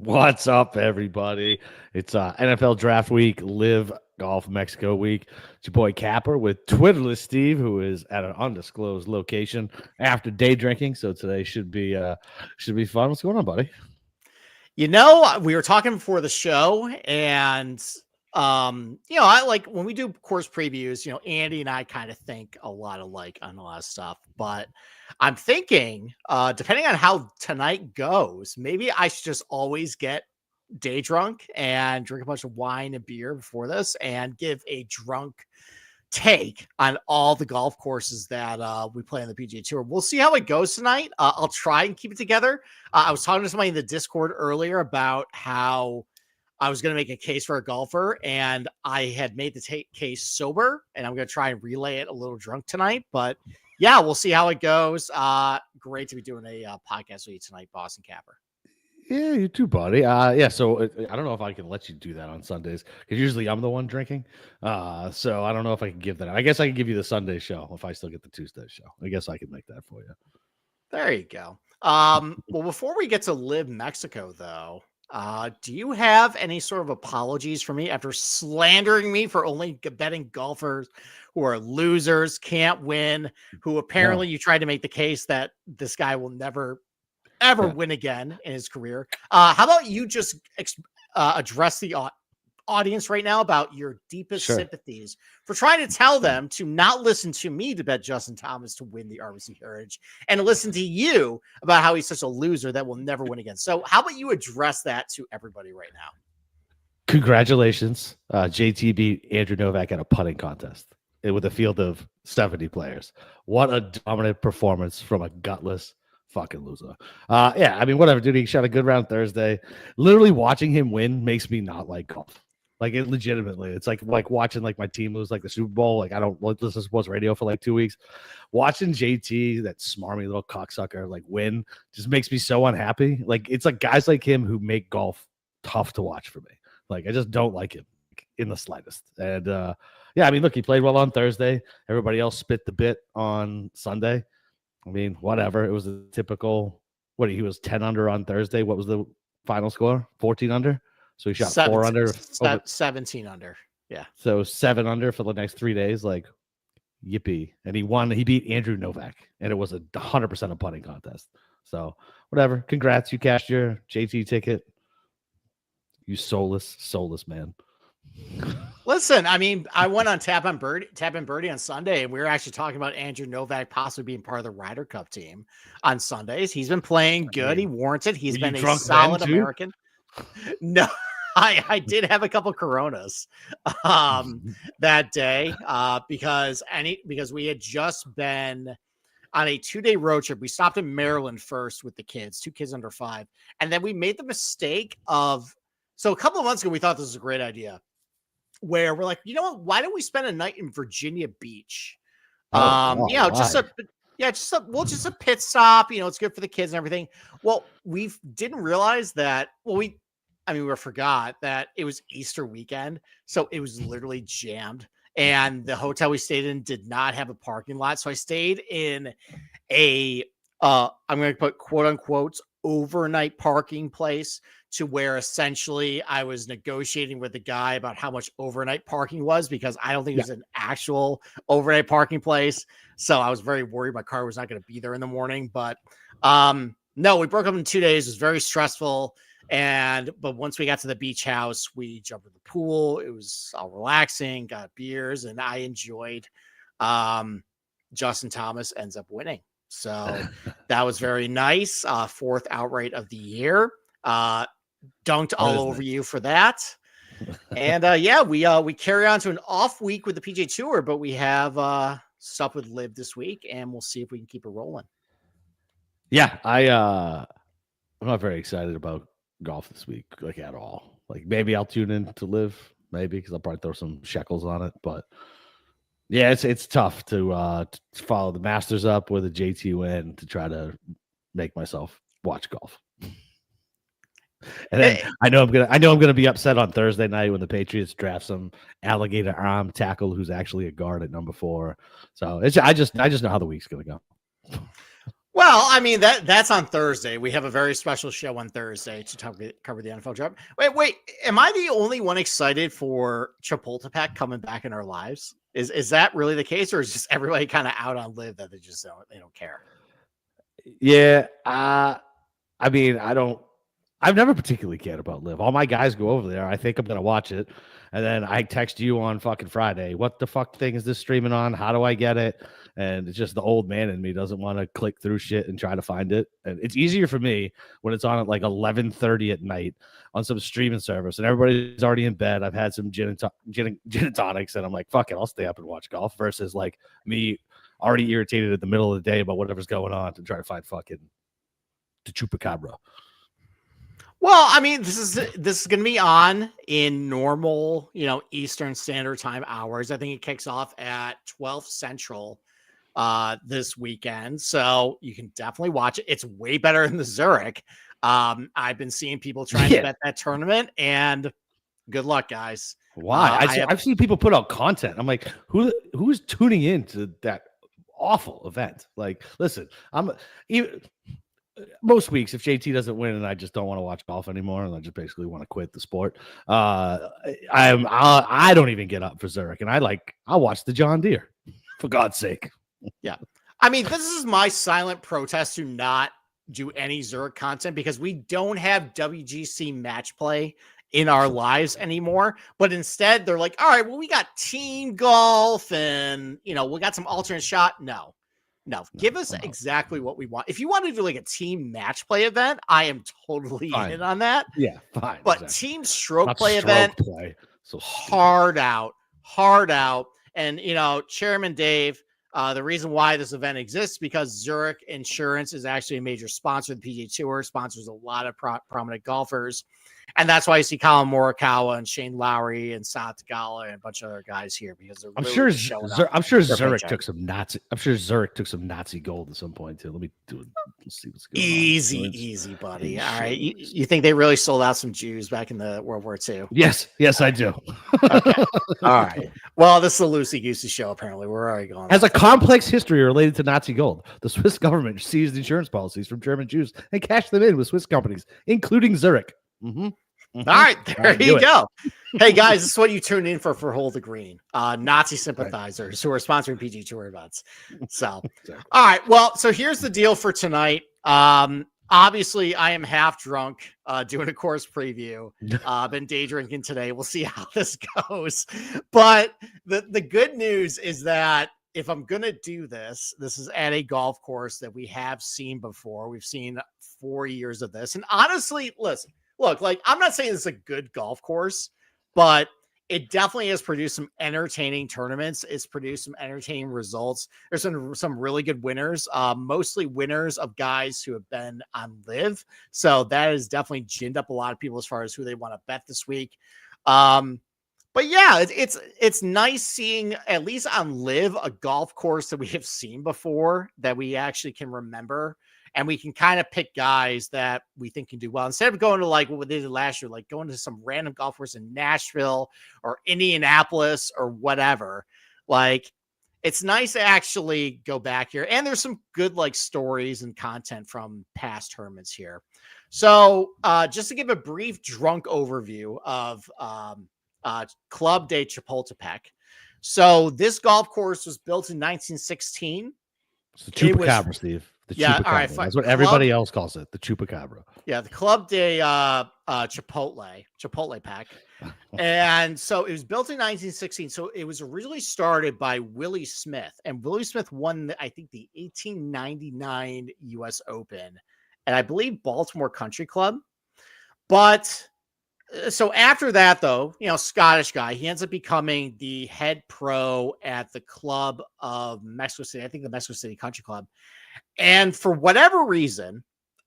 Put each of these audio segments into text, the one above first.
What's up, everybody? It's NFL Draft Week, Live Golf Mexico Week. It's your boy Capper with Twitterless Steve, who is at an undisclosed location after day drinking. So today should be fun. What's going on, buddy? We were talking before the show, and I like when we do course previews. Andy and I kind of think a lot alike on a lot of stuff, but I'm thinking, depending on how tonight goes, maybe I should just always get day drunk and drink a bunch of wine and beer before this, and give a drunk take on all the golf courses that we play on the PGA Tour. We'll see how it goes tonight. I'll try and keep it together. I was talking to somebody in the Discord earlier about how I was going to make a case for a golfer, and I had made the case sober, and I'm going to try and relay it a little drunk tonight. But yeah, we'll see how it goes. Great to be doing a podcast with you tonight, Boston Capper. Yeah, you too, buddy. Yeah. So I don't know if I can let you do that on Sundays because usually I'm the one drinking. So I don't know if I can give that. I guess I can give you the Sunday show if I still get the Tuesday show. I guess I can make that for you. There you go. Well, before we get to Live Mexico, though, do you have any sort of apologies for me after slandering me for only betting golfers who are losers, can't win, who apparently you tried to make the case that this guy will never ever win again in his career? How about you just address the audience right now about your deepest sympathies for trying to tell them to not listen to me to bet Justin Thomas to win the RBC Heritage and to listen to you about how he's such a loser that will never win again. So how about you address that to everybody right now? Congratulations. JT beat Andrew Novak at a putting contest with a field of 70 players. What a dominant performance from a gutless fucking loser. Yeah, I mean, whatever, dude. He shot a good round Thursday. Literally watching him win makes me not like golf. Like, it legitimately, it's like watching like my team lose like the Super Bowl. Like, I don't listen to sports radio for like 2 weeks. Watching JT, that smarmy little cocksucker, like win just makes me so unhappy. Like, it's like guys like him who make golf tough to watch for me. Like, I just don't like him in the slightest. And yeah, I mean, look, he played well on Thursday. Everybody else spit the bit on Sunday. I mean, whatever. It was a typical, he was 10 under on Thursday. What was the final score? 14 under? So he shot 4 under. 17 under. Yeah. So 7 under for the next 3 days. Like, yippee. And he won. He beat Andrew Novak. And it was 100% a putting contest. So whatever. Congrats. You cashed your JT ticket. You soulless man. Listen, I mean, I went on Tap and Birdie on Sunday, and we were actually talking about Andrew Novak possibly being part of the Ryder Cup team on Sundays. He's been playing good. He warrants it. He's been a solid American. No, I did have a couple Coronas that day because we had just been on a 2-day road trip. We stopped in Maryland first with the kids, 2 kids under 5, and then we made the mistake of. So a couple of months ago, we thought this was a great idea, where we're like, you know what? Why don't we spend a night in Virginia Beach? Just a pit stop. It's good for the kids and everything. Well, we didn't realize that. Well, we forgot that it was Easter weekend, so it was literally jammed. And the hotel we stayed in did not have a parking lot, so I stayed in a I'm going to put quote unquote overnight parking place, to where essentially I was negotiating with the guy about how much overnight parking was, because I don't think it was an actual overnight parking place. So I was very worried my car was not going to be there in the morning. But no, we broke up in 2 days. It was very stressful. But once we got to the beach house, we jumped in the pool. It was all relaxing, got beers, and I enjoyed. Justin Thomas ends up winning. So that was very nice. 4th outright of the year. Dunked all over you for that. And we carry on to an off week with the PGA Tour, but we have stuff with Live this week, and we'll see if we can keep it rolling. Yeah, I'm not very excited about golf this week, like at all. Like, maybe I'll tune in to Live, maybe, because I'll probably throw some shekels on it. But yeah, it's tough to follow the Masters up with a JT win to try to make myself watch golf. And then I know I'm gonna be upset on Thursday night when the Patriots draft some alligator arm tackle who's actually a guard at number 4. So I just know how the week's gonna go. Well, I mean that's on Thursday. We have a very special show on Thursday to cover the NFL draft. Wait, am I the only one excited for Chapultepec coming back in our lives? Is that really the case, or is just everybody kind of out on LIV that they don't care? Yeah, I mean, I've never particularly cared about LIV. All my guys go over there. I think I'm gonna watch it, and then I text you on fucking Friday. What the fuck thing is this streaming on? How do I get it? And it's just the old man in me doesn't want to click through shit and try to find it. And it's easier for me when it's on at like 11:30 at night on some streaming service, and everybody's already in bed. I've had some gin and tonics, and I'm like, fuck it, I'll stay up and watch golf. Versus like me already irritated at the middle of the day about whatever's going on to try to find fucking the chupacabra. Well, I mean, this is going to be on in normal, Eastern Standard Time hours. I think it kicks off at 12 Central this weekend, so you can definitely watch it. It's way better than the Zurich. I've been seeing people trying to bet that tournament, and good luck, guys. Why? I've seen people put out content. I'm like, who's tuning in to that awful event? Like, listen, most weeks if JT doesn't win and I just don't want to watch golf anymore and I just basically want to quit the sport, I don't even get up for Zurich, and I'll watch the John Deere for God's sake. Yeah, I mean, this is my silent protest to not do any Zurich content because we don't have WGC match play in our lives anymore. But instead, they're like, all right, well, we got team golf and we got some alternate shot. No, give us exactly what we want. If you want to do like a team match play event, I am totally in on that. Yeah, fine. But exactly. Team stroke Not play stroke event, play. So hard out. And, Chairman Dave, the reason why this event exists because Zurich Insurance is actually a major sponsor of the PGA Tour, sponsors a lot of prominent golfers. And that's why you see Colin Morikawa and Shane Lowry and Saad Tagala and a bunch of other guys here because they're really I'm sure Zurich took some Nazi gold at some point too. Let me do it. Let's see what's going on. Easy, buddy. All right. You think they really sold out some Jews back in the World War II? Yes, I do. Okay. All right. Well, this is a loosey-goosey show, apparently. We're already going. Has a complex history related to Nazi gold. The Swiss government seized insurance policies from German Jews and cashed them in with Swiss companies, including Zurich. Mm-hmm. All right, there you go. Hey guys, this is what you tuned in for Hold the Green. Nazi sympathizers who are sponsoring PG Tour events. So, all right. Well, so here's the deal for tonight. Obviously, I am half drunk doing a course preview. Been day drinking today. We'll see how this goes. But the good news is that if I'm gonna do this is at a golf course that we have seen before. We've seen 4 years of this, and honestly, listen. Look, like I'm not saying it's a good golf course, but it definitely has produced some entertaining tournaments. It's produced some entertaining results. There's some really good winners, mostly winners of guys who have been on LIV. So that has definitely ginned up a lot of people as far as who they want to bet this week. But yeah, it's nice seeing at least on LIV a golf course that we have seen before that we actually can remember. And we can kind of pick guys that we think can do well instead of going to like what they did last year, like going to some random golf course in Nashville or Indianapolis or whatever. Like it's nice to actually go back here. And there's some good like stories and content from past tournaments here. So just to give a brief drunk overview of Club de Chapultepec. So this golf course was built in 1916. It's the Chupacabra, Steve. The Chupacabra. All right, that's what everybody else calls it. The Chupacabra. Yeah, the Club de Chipotle pack. And so it was built in 1916. So it was originally started by Willie Smith. And Willie Smith won, I think, the 1899 U.S. Open. And I believe Baltimore Country Club. But so after that, though, Scottish guy, he ends up becoming the head pro at the Club of Mexico City. I think the Mexico City Country Club. And for whatever reason,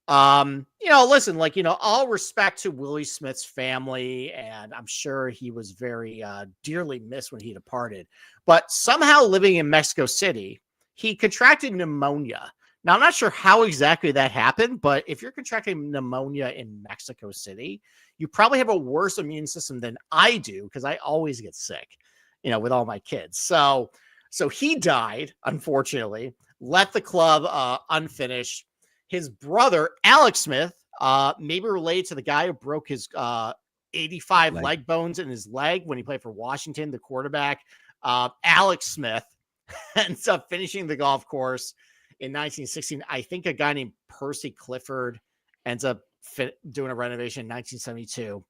listen, like, all respect to Willie Smith's family. And I'm sure he was very dearly missed when he departed. But somehow living in Mexico City, he contracted pneumonia. Now, I'm not sure how exactly that happened, but if you're contracting pneumonia in Mexico City, you probably have a worse immune system than I do because I always get sick, with all my kids. So So he died, unfortunately, left the club unfinished. His brother, Alex Smith, maybe related to the guy who broke his 85 leg bones in his leg when he played for Washington, the quarterback. Alex Smith ends up finishing the golf course in 1916. I think a guy named Percy Clifford ends up doing a renovation in 1972.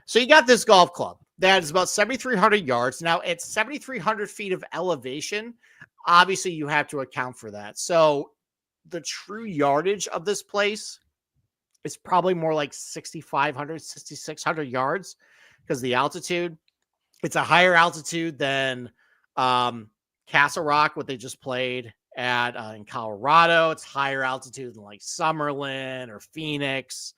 So you got this golf club that is about 7,300 yards. Now, at 7,300 feet of elevation, obviously you have to account for that. So the true yardage of this place is probably more like 6,500, 6,600 yards because the altitude. It's a higher altitude than Castle Rock, what they just played at in Colorado. It's higher altitude than like Summerlin or Phoenix.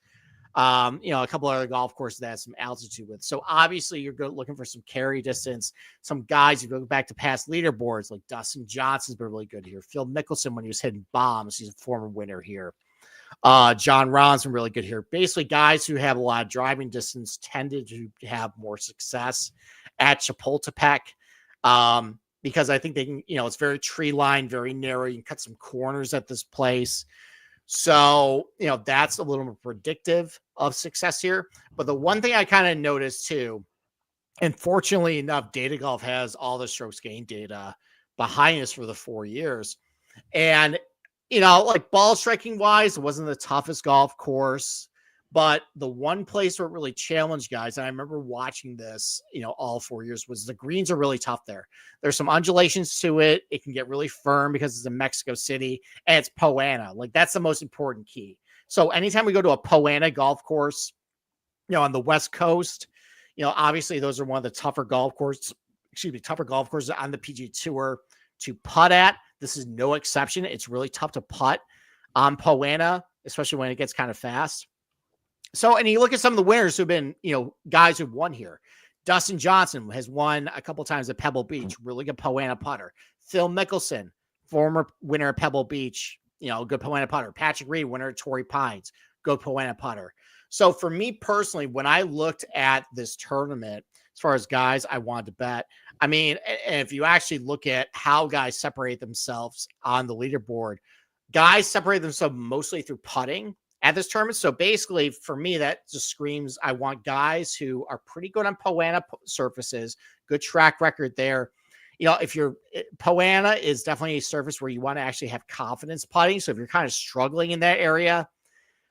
A couple other golf courses that have some altitude with. So obviously you're looking for some carry distance. Some guys, you go back to past leaderboards, like Dustin Johnson's been really good here. Phil Mickelson, when he was hitting bombs, he's a former winner here. John Rahn's been really good here. Basically, guys who have a lot of driving distance tended to have more success at Chapultepec because I think they can, it's very tree lined, very narrow. You can cut some corners at this place. So, that's a little more predictive of success here. But the one thing I kind of noticed too, and fortunately enough, Data Golf has all the strokes gain data behind us for the 4 years. And, like ball striking wise, it wasn't the toughest golf course, but the one place where it really challenged guys, and I remember watching this, all 4 years, was the greens are really tough there. There's some undulations to it. It can get really firm because it's in Mexico City and it's Poana. Like that's the most important key. So anytime we go to a Poana golf course, on the West Coast, obviously those are one of the tougher golf courses on the PGA Tour to putt at. This is no exception. It's really tough to putt on Poana, especially when it gets kind of fast. So, and you look at some of the winners who've been, guys who've won here. Dustin Johnson has won a couple times at Pebble Beach, really good Poana putter. Phil Mickelson, former winner at Pebble Beach, good Poana putter. Patrick Reed, winner at Torrey Pines, good Poana putter. So for me personally, when I looked at this tournament, as far as guys I wanted to bet, I mean, if you actually look at how guys separate themselves on the leaderboard, guys separate themselves mostly through putting at this tournament. So basically for me, that just screams, I want guys who are pretty good on Poana surfaces, good track record there. If Poana is definitely a surface where you want to actually have confidence putting. So if you're kind of struggling in that area,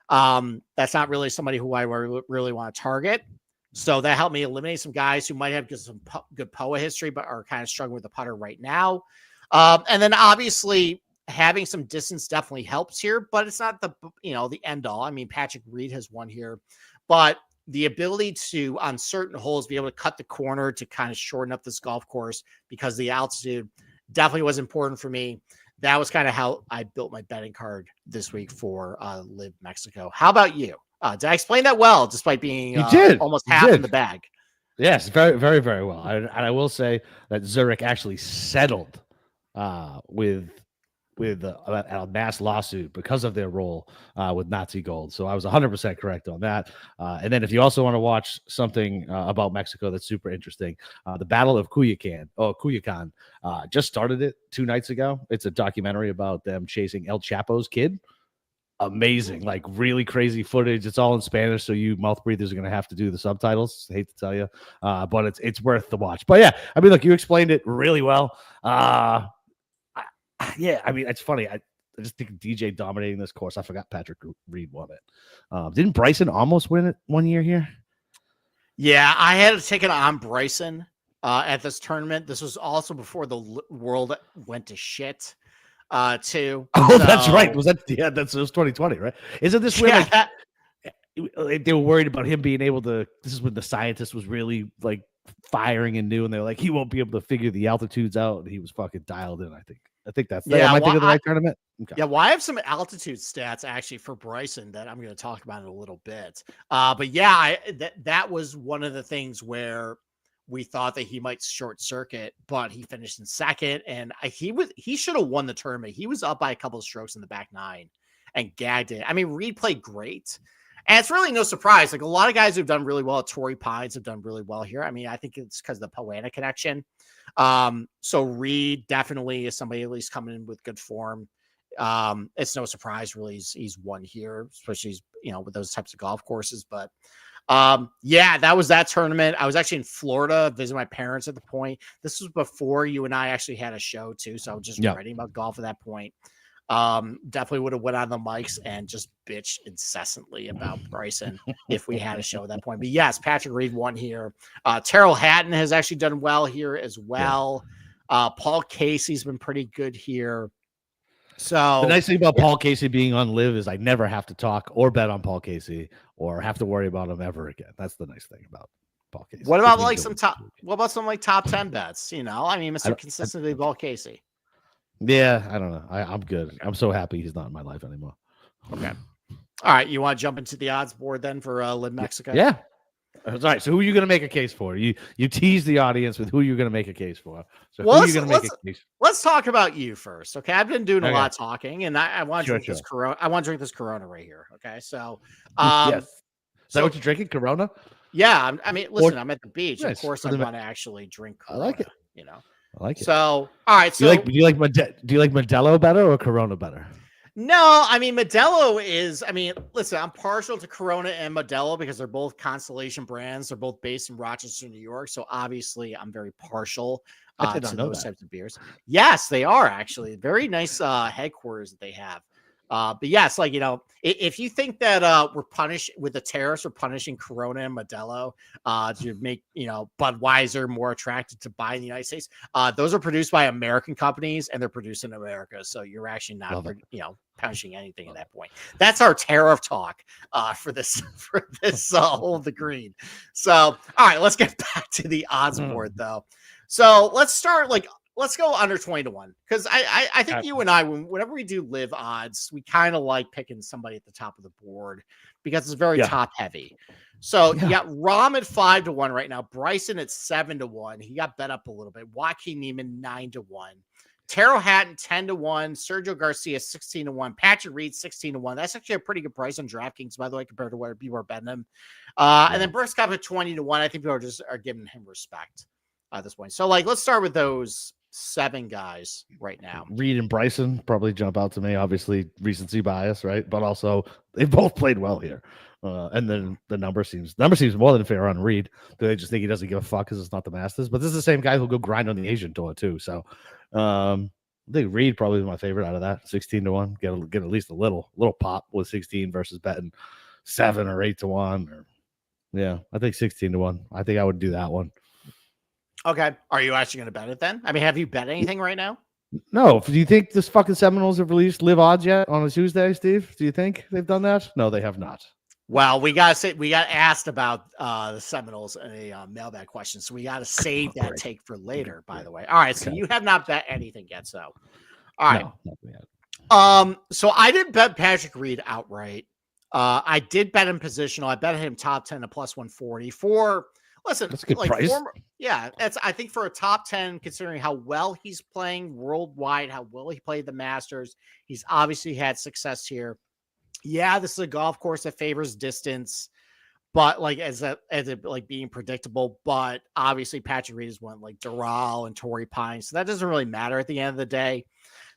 that's not really somebody who I really want to target. So that helped me eliminate some guys who might have just some good POA history, but are kind of struggling with the putter right now. And then obviously having some distance definitely helps here, but it's not the end all. I mean, Patrick Reed has won here, but the ability to, on certain holes, be able to cut the corner to kind of shorten up this golf course because the altitude definitely was important for me. That was kind of how I built my betting card this week for LIV Mexico. How about you? Did I explain that well, despite being almost half in the bag? Yes, very, very, very well. And I will say that Zurich actually settled with a mass lawsuit because of their role with Nazi gold. So I was 100% correct on that. And then if you also want to watch something about Mexico that's super interesting, the Battle of Culiacan just started it 2 nights ago. It's a documentary about them chasing El Chapo's kid. Amazing, like really crazy footage. It's all in Spanish, so you mouth breathers are going to have to do the subtitles. I hate to tell you, but it's worth the watch. But yeah, I mean, look, you explained it really well. Yeah, I mean, it's funny. I just think DJ dominating this course. I forgot Patrick Reed won it. Didn't Bryson almost win it 1 year here? Yeah, I had a ticket on Bryson at this tournament. This was also before the world went to shit. Too. Oh, that's right. Was 2020, right? Isn't this where like they were worried about him being able to? This is when the scientist was really like firing and new, and they're like, he won't be able to figure the altitudes out, and he was fucking dialed in. I think that's am I thinking of the right tournament? Okay. Yeah, well, I have some altitude stats actually for Bryson that I'm going to talk about in a little bit. But yeah, that was one of the things where we thought that he might short circuit, but he finished in second, and he should have won the tournament. He was up by a couple of strokes in the back nine and gagged it. I mean, Reed played great, And it's really no surprise. Like a lot of guys who've done really well, Torrey Pines have done really well here. I mean, I think it's because of the Poana connection. So Reed definitely is somebody at least coming in with good form. It's no surprise really he's won here, especially with those types of golf courses. But yeah, that was that tournament. I was actually in Florida visiting my parents at the point. This was before you and I actually had a show too. So I was just writing about golf at that point. Definitely would have went on the mics and just bitch incessantly about Bryson if we had a show at that point. But yes, Patrick Reed won here. Terrell Hatton has actually done well here as well. Paul Casey's been pretty good here. So the nice thing about Paul Casey being on LIV is I never have to talk or bet on Paul Casey or have to worry about him ever again. That's the nice thing about Paul Casey. What about some top 10 bets? I mean, Mr. Consistently Paul Casey. Yeah, I don't know. I'm good. I'm so happy he's not in my life anymore. Okay. All right. You want to jump into the odds board then for LIV Mexico? Yeah. All right. So who are you going to make a case for? You tease the audience with who you're going to make a case for. So who are you going to make a case? Let's talk about you first. Okay. I've been doing a lot of talking and I want to drink this Corona. I want to drink this Corona right here. Okay. So, yes. Is that what you're drinking? Corona? Yeah. I mean, listen, I'm at the beach. Nice. Of course, I want to actually drink Corona. I like it. I like it. So, all right. So, do you like Modelo better or Corona better? No, I mean, Modelo is, listen, I'm partial to Corona and Modelo because they're both Constellation brands. They're both based in Rochester, New York. So obviously I'm very partial to those types of beers. Yes, they are actually very nice headquarters that they have. But yes, if you think that we're punished with the tariffs, we're punishing Corona and Modelo to make Budweiser more attractive to buy in the United States. Those are produced by American companies and they're produced in America. So you're actually not punishing anything at that point. That's our tariff talk for this whole degree. So all right, let's get back to the odds board though. So let's start let's go under 20-1 because I think you and I, whenever we do LIV odds, we kind of like picking somebody at the top of the board because it's very top heavy. So you got Rahm at 5-1 right now, Bryson at 7-1. He got bet up a little bit. Joaquin Niemann 9-1, Terrell Hatton 10-1, Sergio Garcia 16-1, Patrick Reed 16-1. That's actually a pretty good price on DraftKings, by the way, compared to where people are betting him. And then Brooks Koepka at 20-1. I think people are giving him respect at this point. So let's start with those 7 guys right now. Reed and Bryson probably jump out to me. Obviously, recency bias, right? But also, they both played well here. And then the number seems more than fair on Reed. They just think he doesn't give a fuck because it's not the Masters. But this is the same guy who'll go grind on the Asian tour too. So I think Reed probably is my favorite out of that. 16-1. Get at least a little pop with 16 versus betting 7 or 8-1. I think 16-1. I think I would do that one. Okay. Are you actually going to bet it then? I mean, have you bet anything right now? No. Do you think this fucking Seminoles have released LIV odds yet on a Tuesday, Steve? Do you think they've done that? No, they have not. Well, we got asked about the Seminoles in a mailbag question, so we got to save that take for later, by the way. All right. So you have not bet anything yet. So, all right. No, nothing yet. So I didn't bet Patrick Reed outright. I did bet him positional. I bet him top 10 to plus 140 Listen, that's a good price. I think for a top 10, considering how well he's playing worldwide, how well he played the Masters, he's obviously had success here. Yeah, this is a golf course that favors distance, but as being predictable. But obviously, Patrick Reed has won Doral and Torrey Pines, so that doesn't really matter at the end of the day.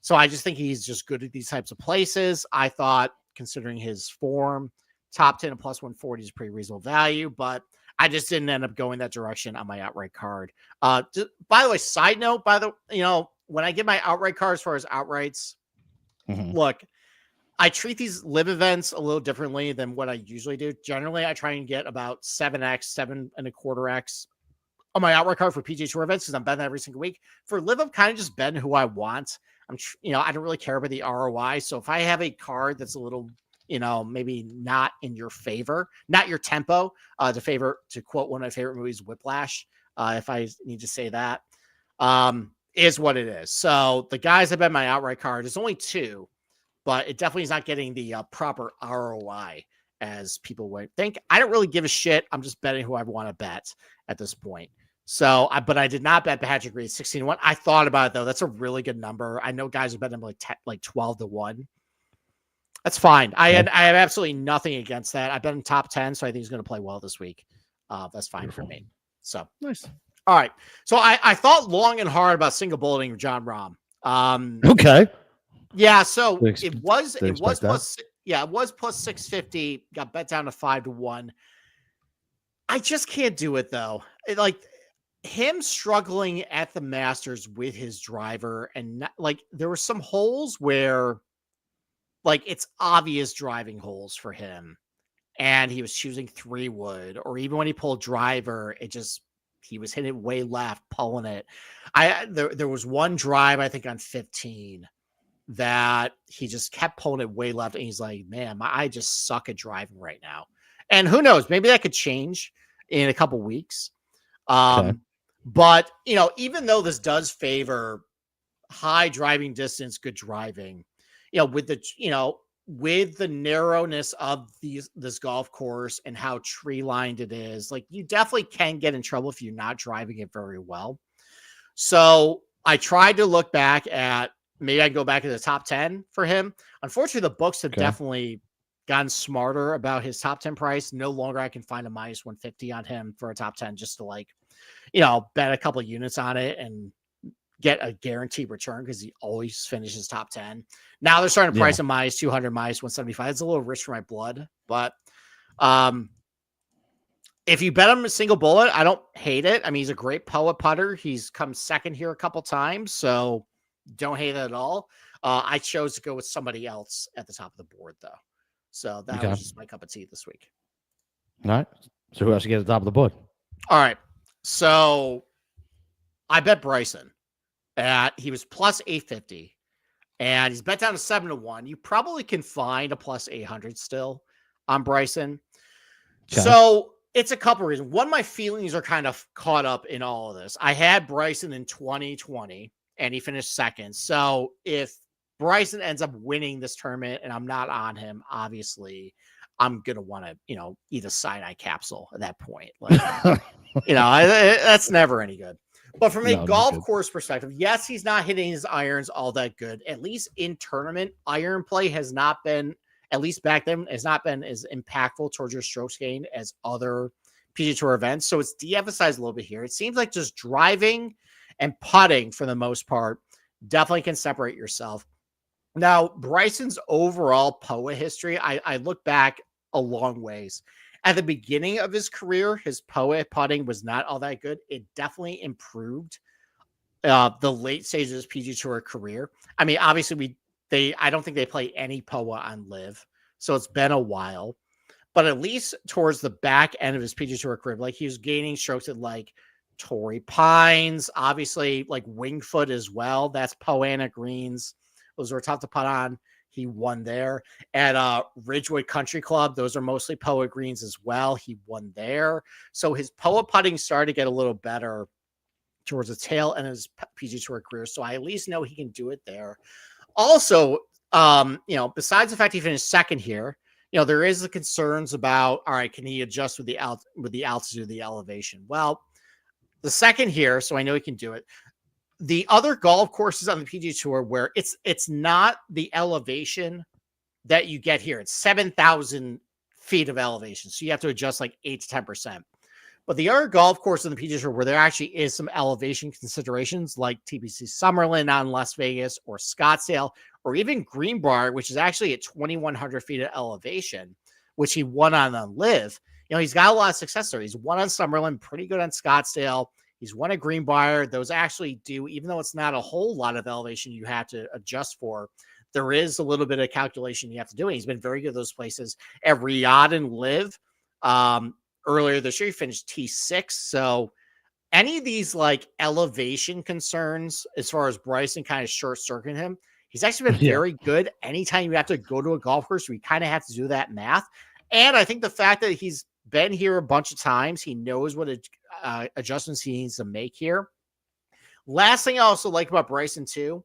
So I just think he's just good at these types of places. I thought, considering his form, top 10 and plus 140 is pretty reasonable value, but I just didn't end up going that direction on my outright card. By the way, side note, when I get my outright cards as far as outrights, look, I treat these LIV events a little differently than what I usually do. Generally, I try and get about 7x, 7.25x on my outright card for PGA Tour events because I'm betting every single week. For LIV, I'm kind of just betting who I want. I don't really care about the ROI. So if I have a card that's a little maybe not in your favor, not your tempo, to quote one of my favorite movies, Whiplash, if I need to say that, is what it is. So the guys that bet my outright card is only 2, but it definitely is not getting the proper ROI as people would think. I don't really give a shit. I'm just betting who I want to bet at this point. So, but I did not bet Patrick Reed 16-1. I thought about it though. That's a really good number. I know guys have bet him like 12-1. That's fine. I have absolutely nothing against that. I've been top 10, so I think he's going to play well this week. That's fine for me. So nice. All right. So I thought long and hard about single bulleting John Rahm. Okay. Yeah. So it was plus 650. Got bet down to 5-1. I just can't do it though. Him struggling at the Masters with his driver, and there were some holes where it's obvious driving holes for him, and he was choosing 3-wood, or even when he pulled driver, he was hitting it way left, pulling it. There was one drive, I think on 15, that he just kept pulling it way left, and he's like, man, I just suck at driving right now. And who knows, maybe that could change in a couple weeks. But even though this does favor high driving distance, good driving, with the narrowness of this golf course and how tree lined it is, you definitely can get in trouble if you're not driving it very well. So I tried to look back at, maybe I go back to the top 10 for him. Unfortunately, the books have definitely gotten smarter about his top 10 price. No longer I can find a minus 150 on him for a top 10, just to bet a couple of units on it and get a guaranteed return, because he always finishes top 10. Now they're starting to price him minus 200, minus 175. It's a little rich for my blood, but if you bet him a single bullet, I don't hate it. I mean, he's a great POA putter. He's come second here a couple times, so don't hate it at all. I chose to go with somebody else at the top of the board, though. So that was just my cup of tea this week. All right. So who else you get at the top of the board? All right. So I bet Bryson. He was plus 850, and he's bet down to 7-1. You probably can find a plus 800 still on Bryson. Okay. So it's a couple reasons. One, my feelings are kind of caught up in all of this. I had Bryson in 2020, and he finished second. So if Bryson ends up winning this tournament and I'm not on him, obviously I'm going to want to, eat a side-eye capsule at that point. That's never any good. But from a golf course perspective, yes, he's not hitting his irons all that good. At least in tournament, iron play has not been, at least back then, has not been as impactful towards your strokes gained as other PGA Tour events. So it's de-emphasized a little bit here. It seems like just driving and putting, for the most part, definitely can separate yourself. Now, Bryson's overall POA history, I look back a long ways. At the beginning of his career, his POA putting was not all that good. It definitely improved the late stages of his PGA Tour career. I mean, obviously, I don't think they play any POA on LIV, so it's been a while. But at least towards the back end of his PGA Tour career, he was gaining strokes at Torrey Pines, obviously Winged Foot as well. That's POA greens. Those were tough to putt on. He won there. At Ridgewood Country Club, those are mostly POA greens as well. He won there. So his POA putting started to get a little better towards the tail end of his PGA Tour career. So I at least know he can do it there. Also, besides the fact he finished second here, there is the concerns about, all right, can he adjust with the altitude of the elevation? Well, the second here, so I know he can do it. The other golf courses on the PGA Tour where it's not the elevation that you get here. It's 7,000 feet of elevation. So you have to adjust 8 to 10%. But the other golf courses on the PGA Tour where there actually is some elevation considerations, like TPC Summerlin on Las Vegas, or Scottsdale, or even Greenbrier, which is actually at 2,100 feet of elevation, which he won on LIV. He's got a lot of success there. He's won on Summerlin, pretty good on Scottsdale. He's won a Greenbrier. Those actually do, even though it's not a whole lot of elevation you have to adjust for, there is a little bit of calculation you have to do. And he's been very good at those places. At Riyadh and LIV, earlier this year, he finished T6. So any of these elevation concerns, as far as Bryson kind of short circuiting him, he's actually been very good. Anytime you have to go to a golf course, we kind of have to do that math. And I think the fact that he's been here a bunch of times, he knows what adjustments he needs to make here. Last thing I also like about Bryson too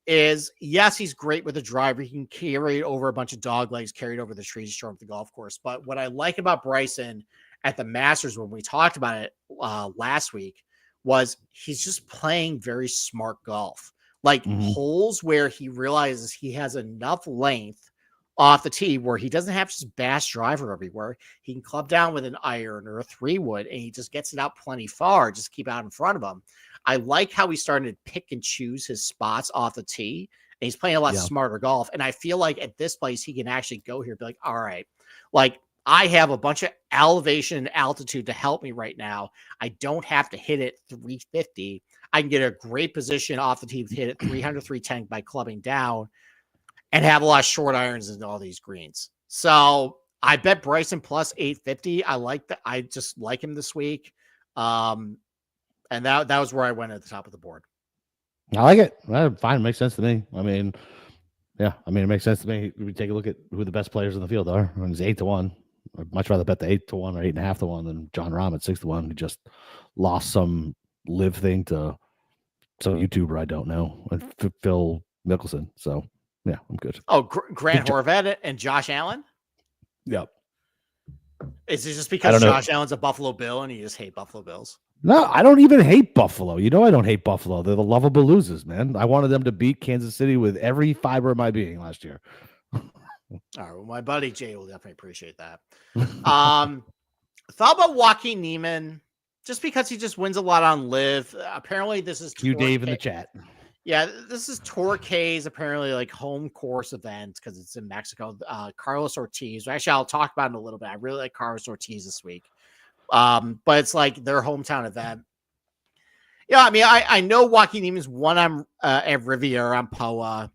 is, yes, he's great with a driver. He can carry it over a bunch of dog legs, carry it over the trees, show up the golf course. But what I like about Bryson at the Masters, when we talked about it last week, was he's just playing very smart golf. Holes where he realizes he has enough length off the tee where he doesn't have to just bash driver everywhere. He can club down with an iron or a 3-wood, and he just gets it out plenty far, just keep out in front of him. I like how he's starting to pick and choose his spots off the tee, and he's playing a lot smarter golf. And I feel like at this place, he can actually go here and be like, all right, like I have a bunch of elevation and altitude to help me right now. I don't have to hit it 350. I can get a great position off the tee to hit it 300, 310 by clubbing down and have a lot of short irons in all these greens. So I bet Bryson plus 850. I like that. I just like him this week. And that was where I went at the top of the board. I like it. Fine. It makes sense to me. I mean, yeah. I mean, it makes sense to me. We take a look at who the best players in the field are. I mean, it's 8-1. I'd much rather bet the 8-1 or 8.5-1 than John Rahm at 6-1, who just lost some live thing to some YouTuber I don't know, and Phil Mickelson. So yeah, I'm good. Oh, Grant Horvat and Josh Allen. Yep. Is it just because Josh Allen's a Buffalo Bill and you just hate Buffalo Bills? No, I don't even hate Buffalo. You know, I don't hate Buffalo. They're the lovable losers, man. I wanted them to beat Kansas City with every fiber of my being last year. All right, well, my buddy Jay will definitely appreciate that. Thought about Joaquin Niemann, just because he just wins a lot on LIV. Apparently, this is you, Dave, in the chat. Yeah, this is Torquay's apparently like home course event because it's in Mexico. Carlos Ortiz. Actually, I'll talk about it in a little bit. I really like Carlos Ortiz this week. But it's like their hometown event. Yeah, I mean, I know Joaquin Niemann's won on at Riviera on POA,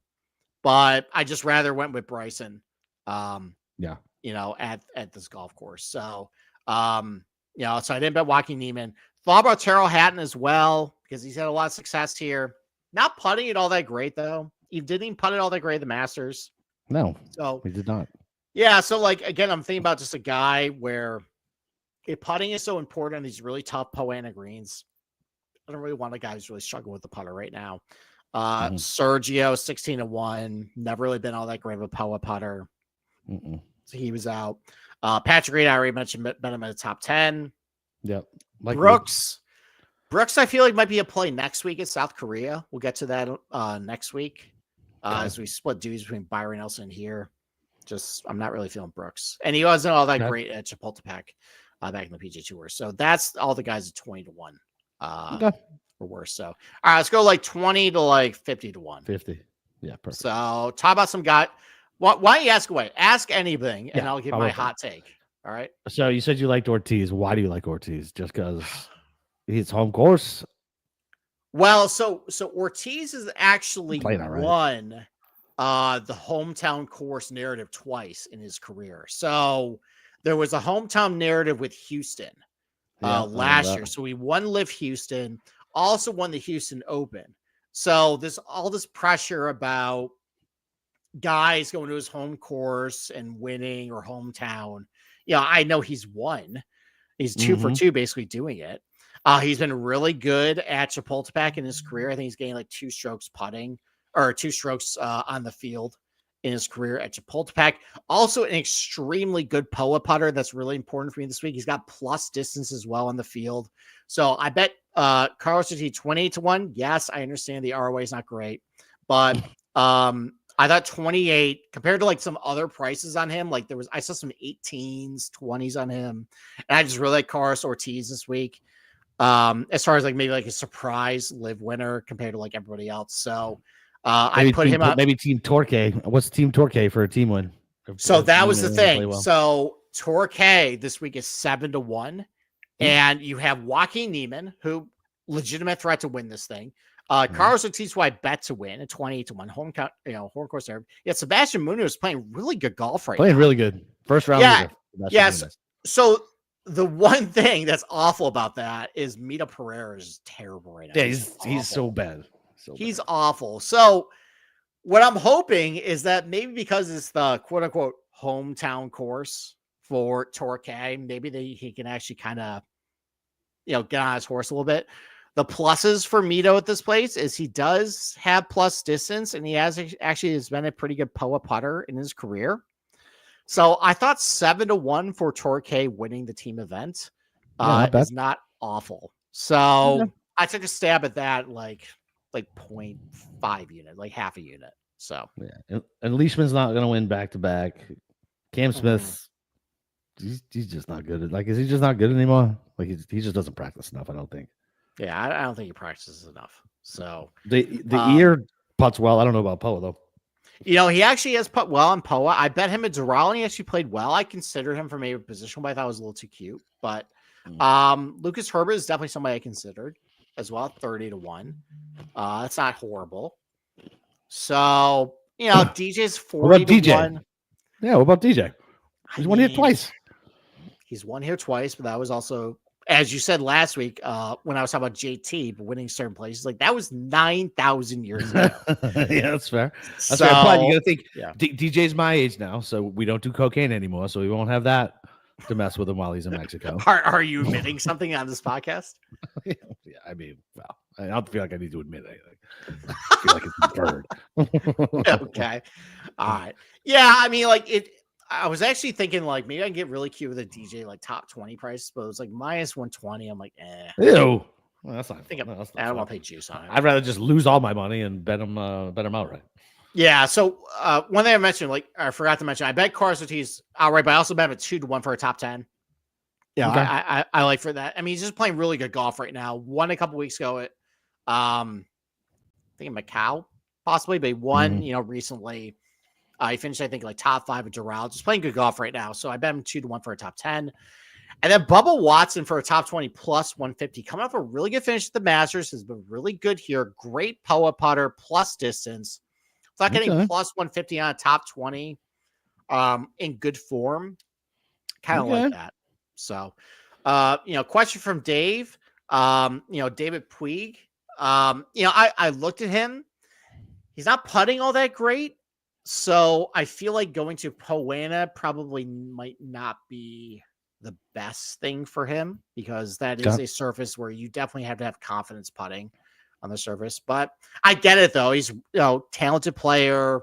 but I just rather went with Bryson. Yeah, you know, at this golf course. So, so I didn't bet Joaquin Niemann. Thought about Terrell Hatton as well because he's had a lot of success here. Not putting it all that great though. He didn't even putt it all that great at the Masters. No, so he did not. Yeah, so like again, I'm thinking about just a guy where if putting is so important on these really tough Poana greens, I don't really want a guy who's really struggling with the putter right now. Sergio 16-1, never really been all that great of a POA putter. So he was out. Patrick Reed, I already mentioned, bet him in the top 10. Yep. Like Brooks, I feel like might be a play next week at South Korea. We'll get to that next week as we split duties between Byron Nelson and here. Just I'm not really feeling Brooks, and he wasn't all that great at Chapultepec back in the PGA Tour. So that's all the guys at 20-1 or worse. So all right, let's go like 20 to like 50-1. 50, yeah, perfect. So talk about some guy. Why don't you ask away? Ask anything, and I'll give my hot take. All right. So you said you liked Ortiz. Why do you like Ortiz? Just because he's home course? Well, so Ortiz has actually won the hometown course narrative twice in his career. So there was a hometown narrative with Houston last year. So he won LIV Houston, also won the Houston Open. So there's all this pressure about guys going to his home course and winning or hometown. Yeah, I know he's won. He's 2 for 2 basically doing it. He's been really good at Chapultepec in his career. I think he's gained like 2 strokes putting or 2 strokes on the field in his career at Chapultepec. Also an extremely good POA putter. That's really important for me this week. He's got plus distance as well on the field. So I bet Carlos Ortiz 28-1. Yes, I understand the ROA is not great, but I thought 28 compared to like some other prices on him. Like I saw some 18s, 20s on him. And I just really like Carlos Ortiz this week. As far as like maybe like a surprise LIV winner compared to like everybody else. So I put him up. Maybe Team Torquay. What's Team Torquay for a team win? So that was the thing. Well. So Torquay this week is 7-1. And you have Joaquin Niemann, who legitimate threat to win this thing. Carlos Ortiz, who I bet to win at 28-1 home course there. Yeah, Sebastian Munoz is playing really good golf right now. Playing really good. First round. Yeah. Yes. So the one thing that's awful about that is Mito Pereira is terrible right now. Yeah, he's so bad. He's awful. So what I'm hoping is that maybe because it's the quote unquote hometown course for Torquay, maybe he can actually kind of, get on his horse a little bit. The pluses for Mito at this place is he does have plus distance, and he has been a pretty good POA putter in his career. So I thought 7-1 for Torquay winning the team event is not awful. So I took a stab at that like 0.5 unit, like half a unit. So and Leishman's not going to win back to back. Cam Smith, he's just not good. Is he just not good anymore? Like he just doesn't practice enough. I don't think. Yeah, I don't think he practices enough. So the ear putts well. I don't know about Poa though. He actually has put well on Poa. I bet him at Doral, and he actually played well. I considered him for maybe a position, but I thought it was a little too cute. But Lucas Herbert is definitely somebody I considered as well, 30-1. That's not horrible. So, DJ's 40-1. Yeah, what about DJ? He's won here twice. He's won here twice, but that was also, as you said last week, when I was talking about JT winning certain places, like that was 9,000 years ago. Yeah, that's fair. That's fair. But you got to think, DJ's my age now, so we don't do cocaine anymore, so we won't have that to mess with him while he's in Mexico. Are you admitting something on this podcast? Yeah, I mean, well, I don't feel like I need to admit anything. I feel like it's a bird. Okay. All right. Yeah, I mean, like I was actually thinking like maybe I can get really cute with a DJ like top 20 price, but it was like minus 120. I'm like, Ew. Well, that's not. I don't want to pay juice on it. I'd rather just lose all my money and bet him outright. Yeah. So one thing I mentioned, like I forgot to mention, I bet Carlos Ortiz outright, but I also bet him at 2-1 for a top 10. Yeah, okay. I like for that. I mean, he's just playing really good golf right now. Won a couple weeks ago at I think in Macau, possibly, but he won, recently. He finished, I think, like top 5 at Doral. Just playing good golf right now. So I bet him 2-1 for a top 10. And then Bubba Watson for a top 20 plus 150. Coming off a really good finish at the Masters. Has been really good here. Great Poa putter plus distance. It's not getting plus 150 on a top 20 in good form. Kind of like that. So, question from Dave. David Puig. I looked at him. He's not putting all that great. So I feel like going to Poana probably might not be the best thing for him because that is a surface where you definitely have to have confidence putting on the surface. But I get it though. He's talented player.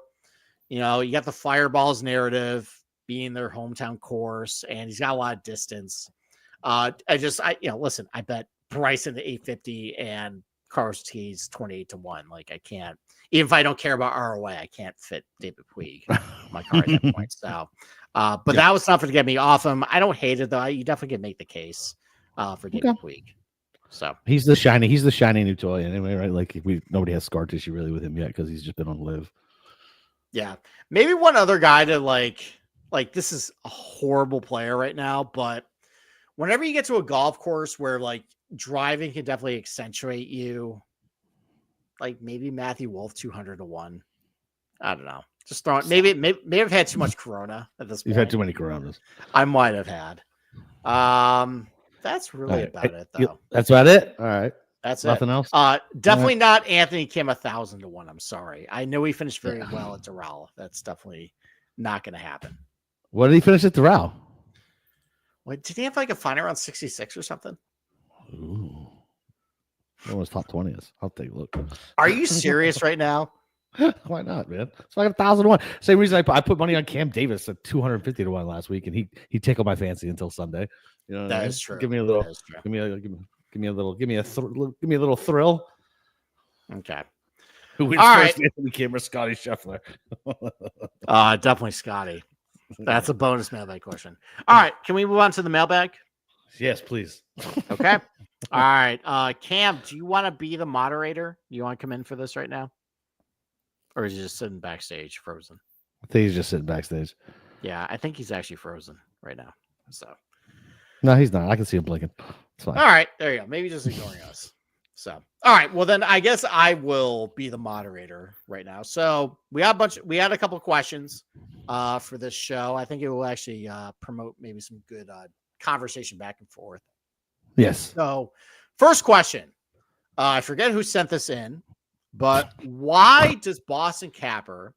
You got the Fireballs narrative being their hometown course, and he's got a lot of distance. Listen, I bet Bryson the 850 and Carlos Ortiz 28-1. Like I can't, even if I don't care about ROA, I can't fit David Puig on my card at that point. So, that was something to get me off him. I don't hate it though. You definitely can make the case for David Puig. So he's the shiny new toy anyway, right? Like nobody has scar tissue really with him yet because he's just been on LIV. Yeah, maybe one other guy to like this is a horrible player right now, but whenever you get to a golf course where like driving can definitely accentuate you, like maybe Matthew Wolff 200-1. I don't know. Just throwing. Maybe I've had too much Corona at this point. You've had too many Coronas. I might have had. That's really about it, though. That's about it. All right. That's Nothing else. Definitely not Anthony Kim 1,000-1. I'm sorry. I know he finished very well at Doral. That's definitely not going to happen. What did he finish at Doral? Wait, did he have like a final around 66 or something? Ooh. What was top 20 is? I'll take a look. Are you serious right now? Why not, man? It's like 1,000-1. Same reason I put money on Cam Davis at 250-1 last week, and he tickled my fancy until Sunday. You know that is true. Give me a little. Give me a little thrill. Okay. Who wins first? Anthony Kim or Scotty Scheffler? Definitely Scotty. That's a bonus mailbag question. All right, can we move on to the mailbag? Yes, please. Okay. All right. Cam, do you want to be the moderator? You want to come in for this right now? Or is he just sitting backstage frozen? I think he's just sitting backstage. Yeah, I think he's actually frozen right now. So no, he's not. I can see him blinking. It's fine. All right, there you go. Maybe just ignoring us. So all right, well then I guess I will be the moderator right now. So we had a couple of questions for this show. I think it will actually promote maybe some good conversation back and forth. Yes. So first question. I forget who sent this in. But why does Boston Capper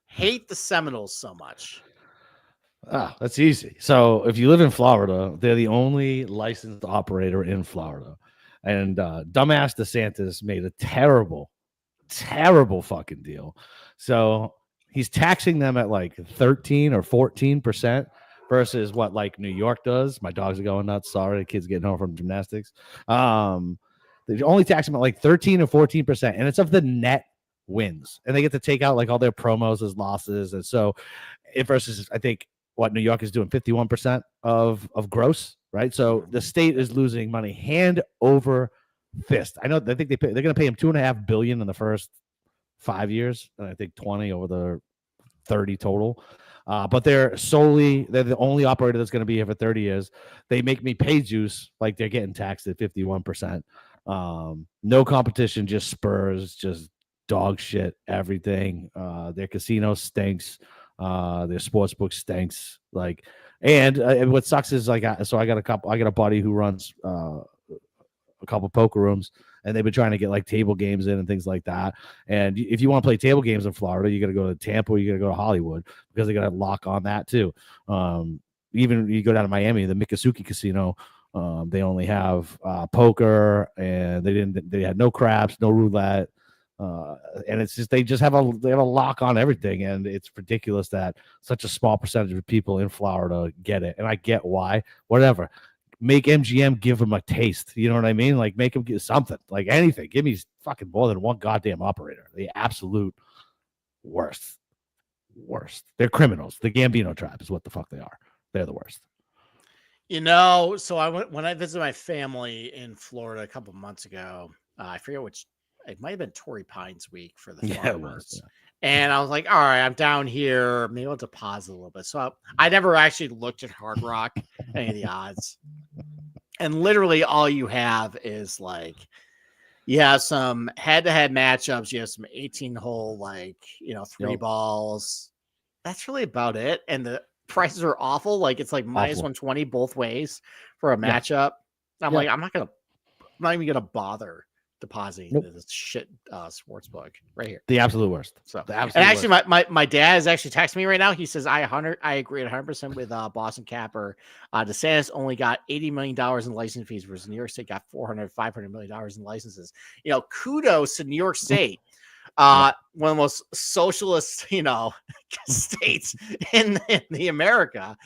hate the Seminoles so much? That's easy. So if you live in Florida, they're the only licensed operator in Florida. And dumbass DeSantis made a terrible fucking deal. So he's taxing them at like 13 or 14% versus what like New York does. My dogs are going nuts. Sorry, the kid's getting home from gymnastics. They only tax them at like 13 or 14%, and it's of the net wins, and they get to take out like all their promos as losses. And so it versus, I think, what New York is doing 51% of gross, right? So the state is losing money hand over fist. I think they're going to pay him $2.5 billion in the first 5 years, and I think 20 over the 30 total. But they're the only operator that's going to be here for 30 years. They make me pay juice like they're getting taxed at 51%. No competition, just Spurs, just dog shit, everything. Their casino stinks. Their sports book stinks. Like, and what sucks is like, I got a buddy who runs a couple poker rooms, and they've been trying to get like table games in and things like that. And if you want to play table games in Florida, you got to go to Tampa, or you got to go to Hollywood, because they got to lock on that too. Even you go down to Miami, the Miccosukee Casino, they only have poker, and they had no craps, no roulette. And it's just they have a lock on everything, and it's ridiculous that such a small percentage of people in Florida get it. And I get why. Whatever. Make MGM give them a taste. You know what I mean? Like, make them get something, like anything. Give me fucking more than one goddamn operator. The absolute worst. They're criminals. The Gambino tribe is what the fuck they are. They're the worst. So when I visited my family in Florida a couple months ago. I forget which. It might have been Torrey Pines week for the farmers. And I was like, all right, I'm down here. Maybe I'll deposit a little bit. So I never actually looked at Hard Rock, any of the odds. And literally all you have is like, you have some head-to-head matchups. You have some 18-hole, like, three balls. That's really about it. And the prices are awful. Like, it's like minus 120 both ways for a matchup. I'm like, I'm not even going to bother depositing this shit sports book right here. The absolute worst. So, and actually, my dad is actually texting me right now. He says, I agree 100% with Boston Capper. DeSantis only got $80 million in license fees, versus New York State got $500 million in licenses. Kudos to New York State. One of the most socialist, states in the America.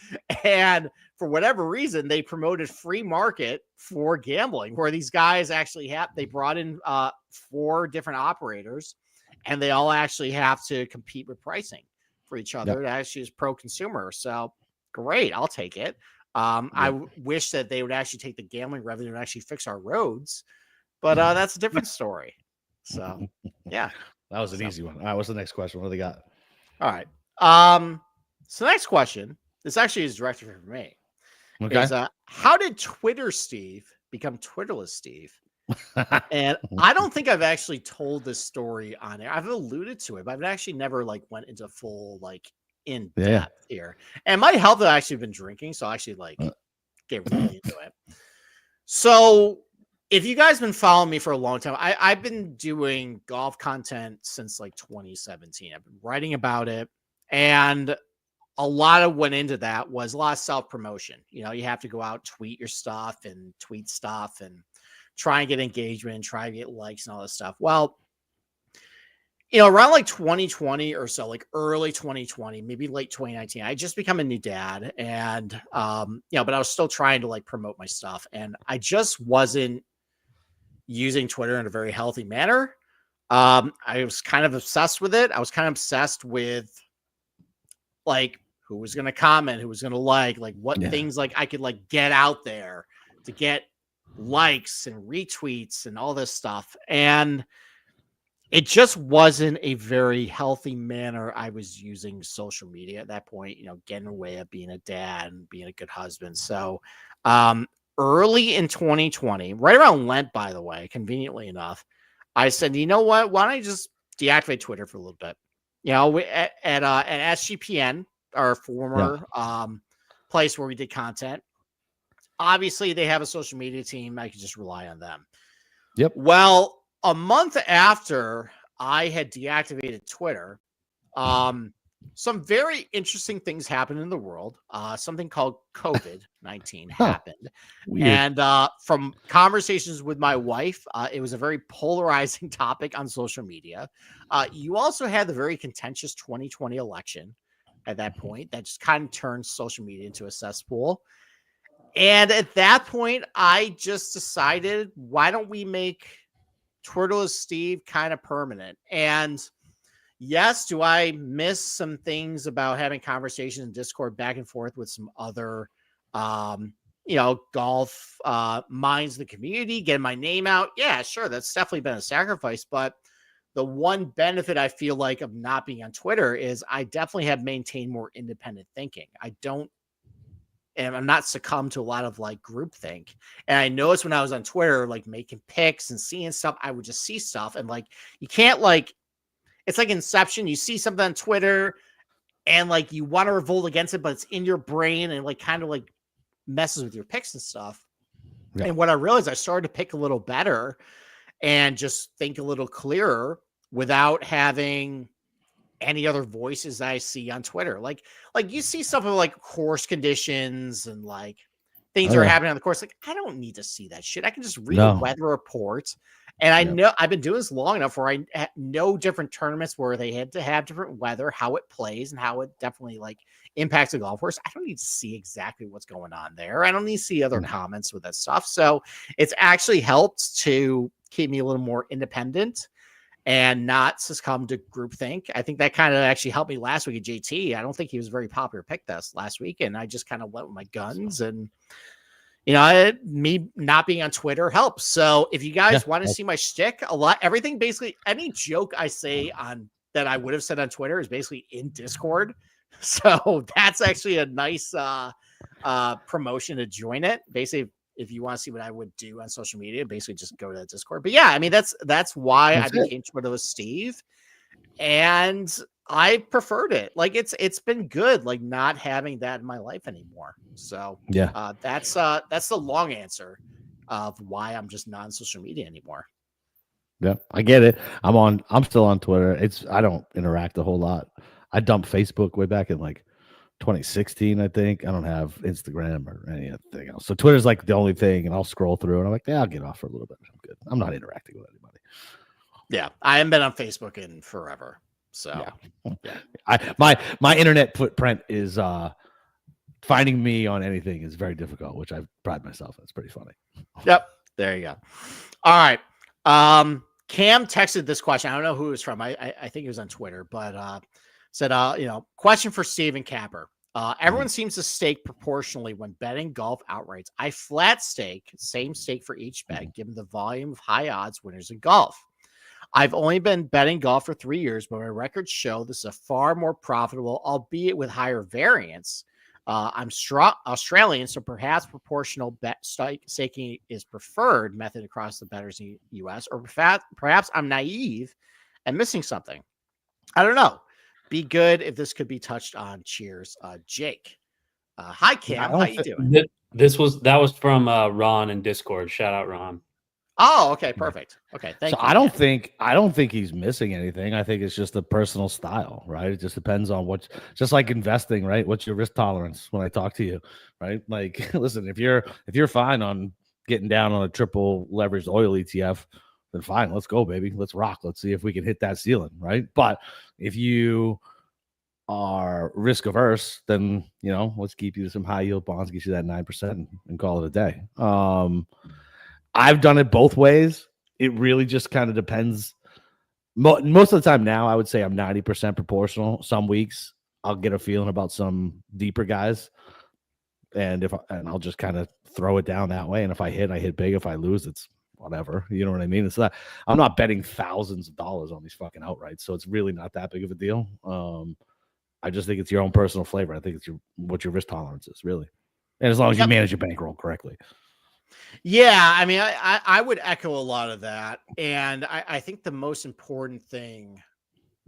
And for whatever reason, they promoted free market for gambling, where these guys actually they brought in 4 different operators, and they all actually have to compete with pricing for each other. That actually is pro-consumer. So great. I'll take it. I wish that they would actually take the gambling revenue and actually fix our roads, but that's a different story. So, yeah. That was an easy one. All right, what's the next question? What do they got? All right. So next question, this actually is directed for me. Okay. Is, how did Twitter Steve become Twitterless Steve? And I don't think I've actually told this story on air. I've alluded to it, but I've actually never went into full in depth here. And my health has actually been drinking, so I actually get really into it. So if you guys have been following me for a long time, I've been doing golf content since 2017. I've been writing about it, and a lot of went into that was a lot of self-promotion. You have to go out, tweet your stuff and tweet stuff and try and get engagement, try to get likes and all this stuff. Well, around 2020 or so, early 2020, maybe late 2019, I just become a new dad, and but I was still trying to promote my stuff, and I just wasn't using Twitter in a very healthy manner. I was kind of obsessed with it. I was kind of obsessed with who was going to comment, who was going to what things I could get out there to get likes and retweets and all this stuff. And it just wasn't a very healthy manner I was using social media at that point, getting away of being a dad and being a good husband. So, early in 2020, right around Lent, by the way, conveniently enough, I said, you know what? Why don't I just deactivate Twitter for a little bit? At SGPN, our former place where we did content, obviously they have a social media team. I could just rely on them. Yep. Well, a month after I had deactivated Twitter, some very interesting things happened in the world. Something called COVID-19 happened. Weird. And from conversations with my wife, it was a very polarizing topic on social media. You also had the very contentious 2020 election at that point that just kind of turned social media into a cesspool. And at that point, I just decided, why don't we make Twirtless Steve kind of permanent. And yes, do I miss some things about having conversations in Discord back and forth with some other, golf minds in the community, getting my name out? Yeah, sure. That's definitely been a sacrifice. But the one benefit I feel like of not being on Twitter is I definitely have maintained more independent thinking. I'm not succumbed to a lot of like groupthink. And I noticed when I was on Twitter, like making picks and seeing stuff, I would just see stuff and like, you can't like, it's like Inception. You see something on Twitter and like you want to revolt against it, but it's in your brain and like kind of like messes with your picks and stuff. Yeah. And what I realized, I started to pick a little better and just think a little clearer without having any other voices I see on Twitter. Like you see stuff of like course conditions and like things are happening on the course. Like, I don't need to see that shit. I can just read a weather report. And I know I've been doing this long enough where I know different tournaments where they had to have different weather, how it plays and how it definitely like impacts the golf course. I don't need to see exactly what's going on there. I don't need to see other comments with that stuff. So it's actually helped to keep me a little more independent and not succumb to groupthink. I think that kind of actually helped me last week at JT. I don't think he was a very popular pick this last week. And I just kind of went with my guns and, me not being on Twitter helps. So if you guys want to see my shtick, everything basically, any joke I say on that I would have said on Twitter is basically in Discord. So that's actually a nice promotion to join it. Basically, if you want to see what I would do on social media, basically just go to the Discord. But yeah, I mean, that's why I became Twitter with Steve. And I preferred it. Like it's been good, like not having that in my life anymore. So that's the long answer of why I'm just not on social media anymore. Yeah, I get it. I'm still on Twitter. I don't interact a whole lot. I dumped Facebook way back in like 2016, I think. I don't have Instagram or anything else. So Twitter's like the only thing, and I'll scroll through and I'm like, I'll get off for a little bit. I'm good. I'm not interacting with anybody. Yeah, I haven't been on Facebook in forever. So my internet footprint is finding me on anything is very difficult, which I pride myself in. It's pretty funny. Yep, there you go. All right. Cam texted this question. I don't know who it was from. I think it was on Twitter, but said, question for Steven Capper. Everyone seems to stake proportionally when betting golf outrights. I flat stake, same stake for each bet, given the volume of high odds winners in golf. I've only been betting golf for 3 years, but my records show this is a far more profitable, albeit with higher variance. I'm Australian, so perhaps proportional bet staking is preferred method across the bettors in the U.S., or perhaps I'm naive and missing something. I don't know. Be good if this could be touched on. Cheers, Jake. Hi, Cam. How you doing? That was from Ron in Discord. Shout out, Ron. Oh, okay, perfect. Okay, thank you. I don't think he's missing anything. I think it's just a personal style, right? It just depends on just like investing, right? What's your risk tolerance when I talk to you, right? Like, listen, if you're fine on getting down on a triple leveraged oil ETF, then fine, let's go, baby. Let's rock. Let's see if we can hit that ceiling, right? But if you are risk averse, then let's keep you some high yield bonds, get you that 9% and call it a day. I've done it both ways. It really just kind of depends. Most of the time now, I would say I'm 90% proportional. Some weeks I'll get a feeling about some deeper guys, and I'll just kind of throw it down that way. And if I hit big. If I lose, it's whatever. You know what I mean? It's not. I'm not betting thousands of dollars on these fucking outrights, so it's really not that big of a deal. I just think it's your own personal flavor. I think it's what your risk tolerance is, really, and as long as you manage your bankroll correctly. Yeah, I mean, I would echo a lot of that. And I think the most important thing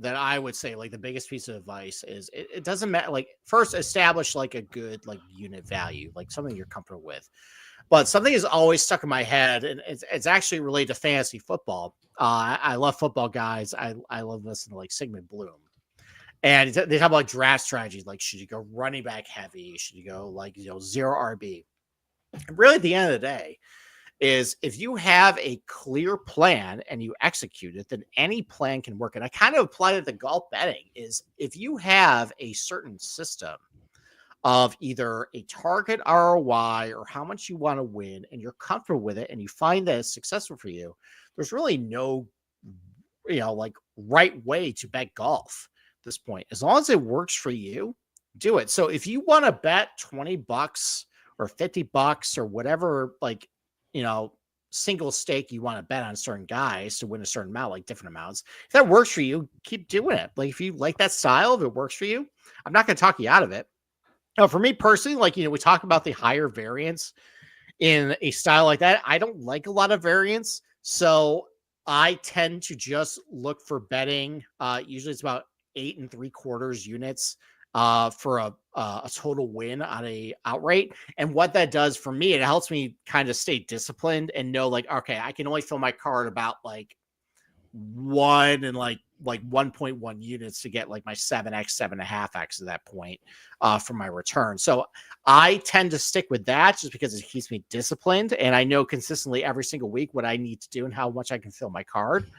that I would say, like the biggest piece of advice is it doesn't matter. Like, first establish like a good like unit value, like something you're comfortable with. But something is always stuck in my head, and it's actually related to fantasy football. I love football guys. I love listening to like Sigmund Bloom. And they talk about like draft strategies. Like, should you go running back heavy? Should you go like, zero RB? Really, at the end of the day, is if you have a clear plan and you execute it, then any plan can work. And I kind of apply it to golf betting is if you have a certain system of either a target ROI or how much you want to win, and you're comfortable with it, and you find that it's successful for you, there's really no, like right way to bet golf at this point. As long as it works for you, do it. So if you want to bet $20 or $50 or whatever, like, single stake you want to bet on certain guys to win a certain amount, like different amounts, if that works for you, keep doing it. Like if you like that style, if it works for you, I'm not going to talk you out of it. Now, for me personally, like, we talk about the higher variance in a style like that. I don't like a lot of variance. So I tend to just look for betting. Usually it's about 8 3/4 units for a total win on a outright. And what that does for me, it helps me kind of stay disciplined and know, like, okay, I can only fill my card about like 1 and like 1.1 units to get like my 7x, 7.5x at that point for my return. So I tend to stick with that just because it keeps me disciplined, and I know consistently every single week what I need to do and how much I can fill my card.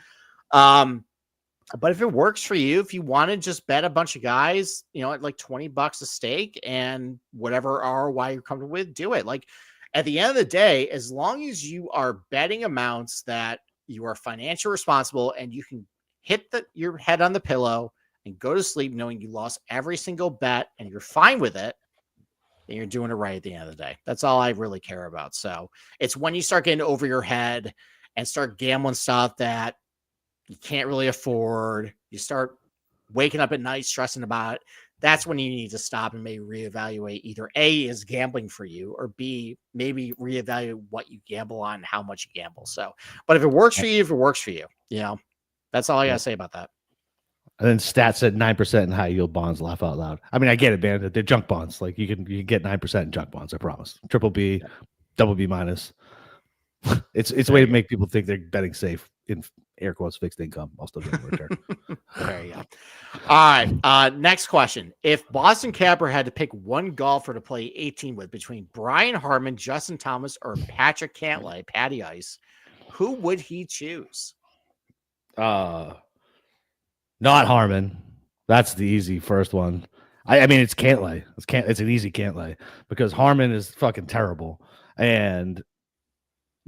But if it works for you, if you want to just bet a bunch of guys, at like $20 a stake and whatever ROI you're comfortable with, do it. Like at the end of the day, as long as you are betting amounts that you are financially responsible and you can hit your head on the pillow and go to sleep knowing you lost every single bet and you're fine with it, then you're doing it right at the end of the day. That's all I really care about. So it's when you start getting over your head and start gambling stuff that you can't really afford, you start waking up at night stressing about it, that's when you need to stop and maybe reevaluate either A, is gambling for you, or B, maybe reevaluate what you gamble on and how much you gamble. So, but if it works for you, that's all I got to say about that. And then stats at 9% in high yield bonds, laugh out loud. I mean, I get it, man. They're junk bonds. Like you can get 9% in junk bonds, I promise. Triple B, double B minus. It's a way to make people think they're betting safe in air quotes fixed income. I'll still get a return. There you go. All right. Next question. If Boston Capper had to pick one golfer to play 18 with between Brian Harman, Justin Thomas, or Patrick Cantlay, Patty Ice, who would he choose? Not Harman. That's the easy first one. I mean, it's Cantlay. It's an easy Cantlay because Harman is fucking terrible. And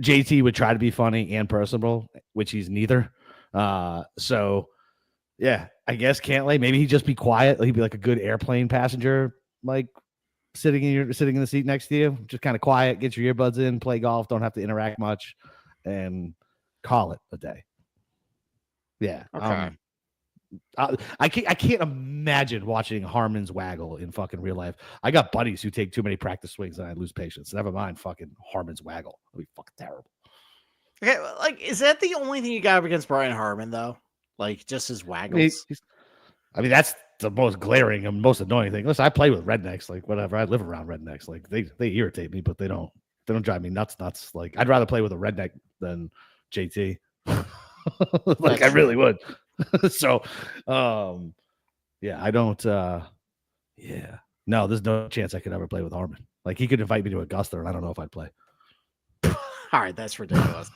JT would try to be funny and personable, which he's neither. So yeah, I guess Cantlay. Maybe he'd just be quiet. He'd be like a good airplane passenger, like sitting in the seat next to you, just kind of quiet, get your earbuds in, play golf, don't have to interact much, and call it a day. Yeah. Okay. I can't imagine watching Harman's waggle in fucking real life. I got buddies who take too many practice swings and I lose patience. Never mind fucking Harman's waggle. It'll be fucking terrible. Okay, like, is that the only thing you got against Brian Harman, though? Like, just his waggles? I mean, that's the most glaring and most annoying thing. Listen, I play with rednecks, like whatever. I live around rednecks. Like they irritate me, but they don't drive me nuts. Like I'd rather play with a redneck than JT. Like I really would. So yeah, I don't yeah. No, there's no chance I could ever play with Harman. Like he could invite me to Augusta and I don't know if I'd play. All right, that's ridiculous.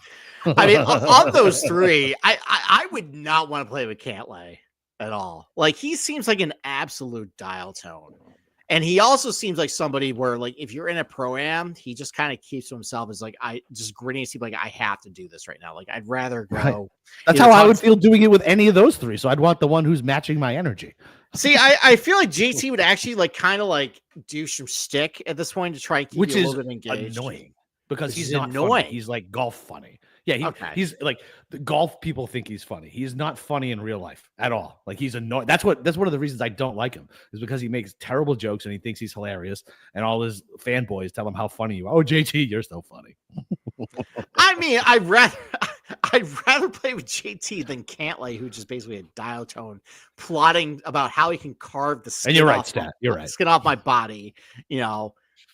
I mean, of those three, I would not want to play with Cantlay at all. Like he seems like an absolute dial tone. And he also seems like somebody where, like, if you're in a pro-am, he just kind of keeps to himself as like, I just grinning and seem like I have to do this right now. Like, I'd rather go. Right. That's how I would feel doing it with any of those three. So I'd want the one who's matching my energy. See, I feel like JT would actually like kind of like do some stick at this point to try and keep you a little bit engaged. Annoying because he's not annoying. Funny. He's like golf funny. Yeah, he's like the golf people think he's funny. He's not funny in real life at all. Like he's annoying. That's one of the reasons I don't like him is because he makes terrible jokes and he thinks he's hilarious. And all his fanboys tell him how funny you are. Oh, JT, you're so funny. I mean, I'd rather play with JT than Cantlay, who just basically a dial tone plotting about how he can carve the skin. And you're right, Stat. You're right. Skin off my body,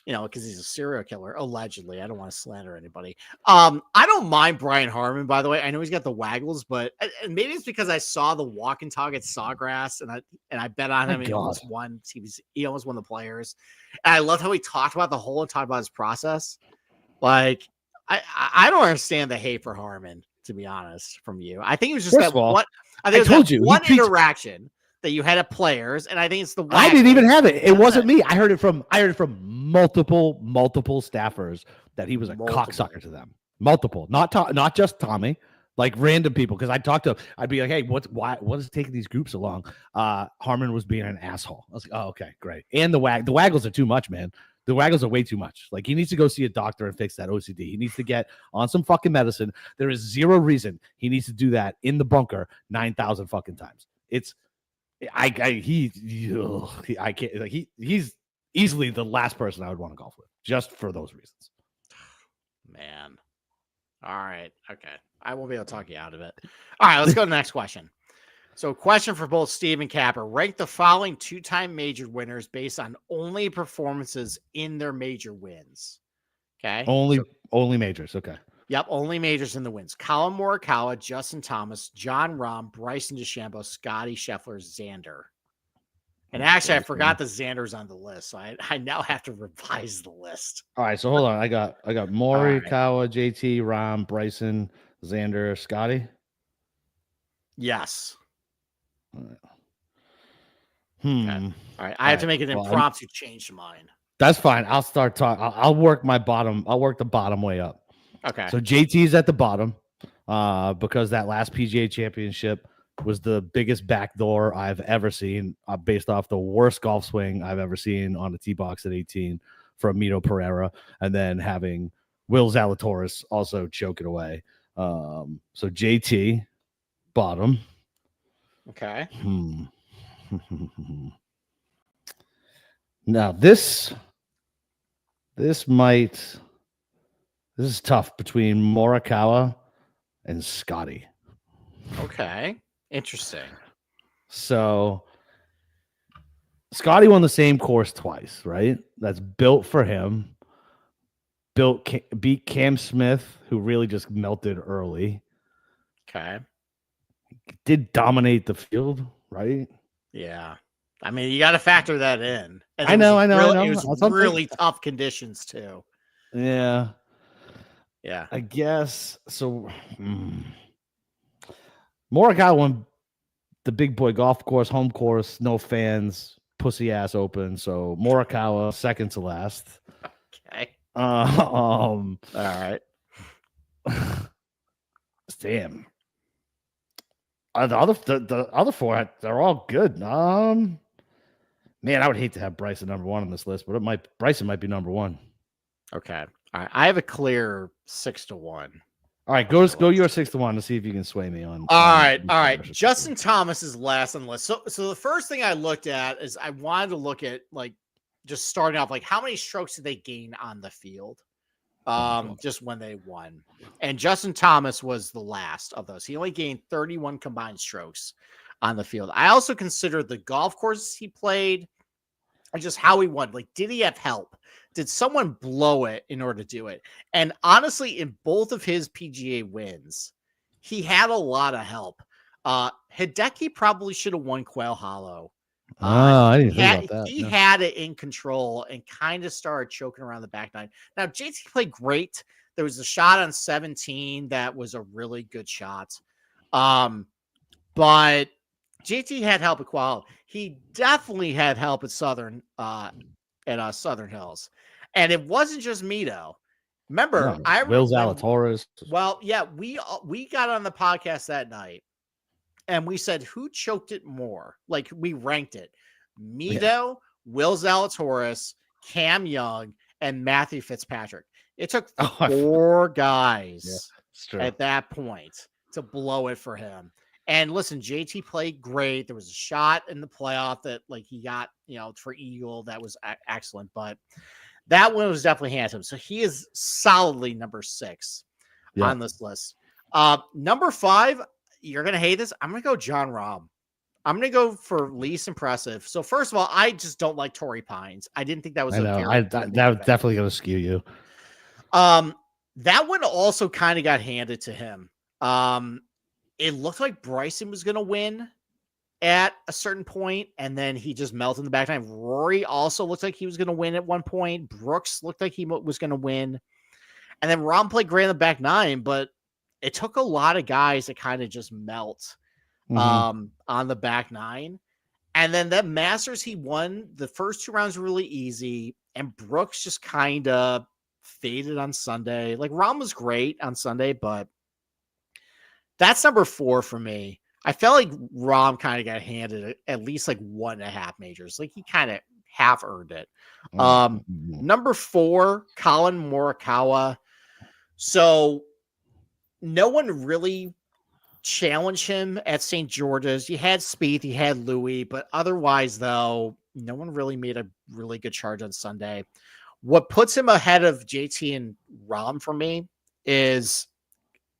because he's a serial killer, allegedly. I don't want to slander anybody. I don't mind Brian Harman, by the way. I know he's got the waggles, but maybe it's because I saw the walk and talk at Sawgrass, and I bet on him. And he almost won. He almost won the Players. And I love how he talked about the whole and talked about his process. Like, I don't understand the hate for Harman, to be honest, from you. I think it was just one interaction that you had at Players, and I think it's the I didn't even have it. It That's wasn't it. me. I heard it from multiple staffers that he was a Multiple. cocksucker to them. Multiple, not just Tommy, like random people. Because I talked to him, I'd be like, "Hey, what is taking these groups along?" Harmon was being an asshole. I was like, "Oh, okay, great." And the waggles are too much, man. The waggles are way too much. Like, he needs to go see a doctor and fix that OCD. He needs to get on some fucking medicine. There is zero reason he needs to do that in the bunker 9,000 fucking times. It's I can't, like, he's easily the last person I would want to golf with, just for those reasons. Man. All right. Okay. I won't be able to talk you out of it. All right. Let's go to the next question. So, question for both Steve and Capper. Rank the following 2-time major winners based on only performances in their major wins. Okay. Only majors. Okay. Yep. Only majors in the wins. Colin Morikawa, Justin Thomas, John Rahm, Bryson DeChambeau, Scotty Scheffler, Xander. And actually, I forgot the Xander's on the list, so I now have to revise the list. All right, so hold on. I got Morikawa, JT, Rahm, Bryson, Xander, Scotty. Yes. All right. Okay. All right. I have to make an impromptu change to mine. That's fine. I'll start talking. I'll work my bottom. I'll work the bottom way up. Okay. So JT's at the bottom, because that last PGA Championship was the biggest backdoor I've ever seen, based off the worst golf swing I've ever seen on the tee box at 18 from Mito Pereira, and then having Will Zalatoris also choke it away. So JT, bottom. Okay. Now this is tough between Morikawa and Scotty. Okay. Interesting. So Scotty won the same course twice, right? That's built for him. Beat Cam Smith, who really just melted early. Okay. Did dominate the field, right? Yeah. I mean, you got to factor that in. And I know. It was really tough conditions too. Yeah. Yeah. I guess so. Morikawa won the big boy golf course, home course, no fans, pussy ass open. So Morikawa second to last. Okay. All right. Damn. The other four, they're all good. Man, I would hate to have Bryson number one on this list, but Bryson might be number one. Okay. All right. I have a clear 6-1. All right, go your 6-1 to see if you can sway me on. All right. Justin Thomas is last on the list. So the first thing I looked at is I wanted to look at, like, just starting off, like, how many strokes did they gain on the field? Just when they won. And Justin Thomas was the last of those. He only gained 31 combined strokes on the field. I also considered the golf courses he played and just how he won. Like, did he have help? Did someone blow it in order to do it? And honestly, in both of his PGA wins, he had a lot of help. Hideki probably should have won Quail Hollow. I didn't think about that. He had it in control and kind of started choking around the back nine. Now, JT played great. There was a shot on 17 that was a really good shot. But JT had help at Quail. He definitely had help at Southern Hills. And it wasn't just Mito. Remember, Will Zalatoris. Well, yeah, we got on the podcast that night and we said who choked it more. Like, we ranked it: Mito, Will Zalatoris, Cam Young, and Matthew Fitzpatrick. It took 4 guys at that point to blow it for him. And listen, JT played great. There was a shot in the playoff that, like, he got, for Eagle. That was excellent. But that one was definitely handed to him. So he is solidly number 6 on this list. Number 5, you're going to hate this. I'm going to go John Rahm. I'm going to go for least impressive. So first of all, I just don't like Torrey Pines. I didn't think that was that was definitely going to skew you. That one also kind of got handed to him. It looked like Bryson was going to win at a certain point, and then he just melted in the back nine. Rory also looked like he was going to win at one point. Brooks looked like he was going to win. And then Rahm played great in the back nine, but it took a lot of guys to kind of just melt on the back nine. And then that Masters, he won the first 2 rounds really easy, and Brooks just kind of faded on Sunday. Like Rahm was great on Sunday, but that's number 4 for me. I felt like Rahm kind of got handed at least like 1.5 majors. Like he kind of half earned it. Number 4, Colin Morikawa. So no one really challenged him at St. George's. You had Spieth, you had Louis, but otherwise, though, no one really made a really good charge on Sunday. What puts him ahead of JT and Rahm for me is,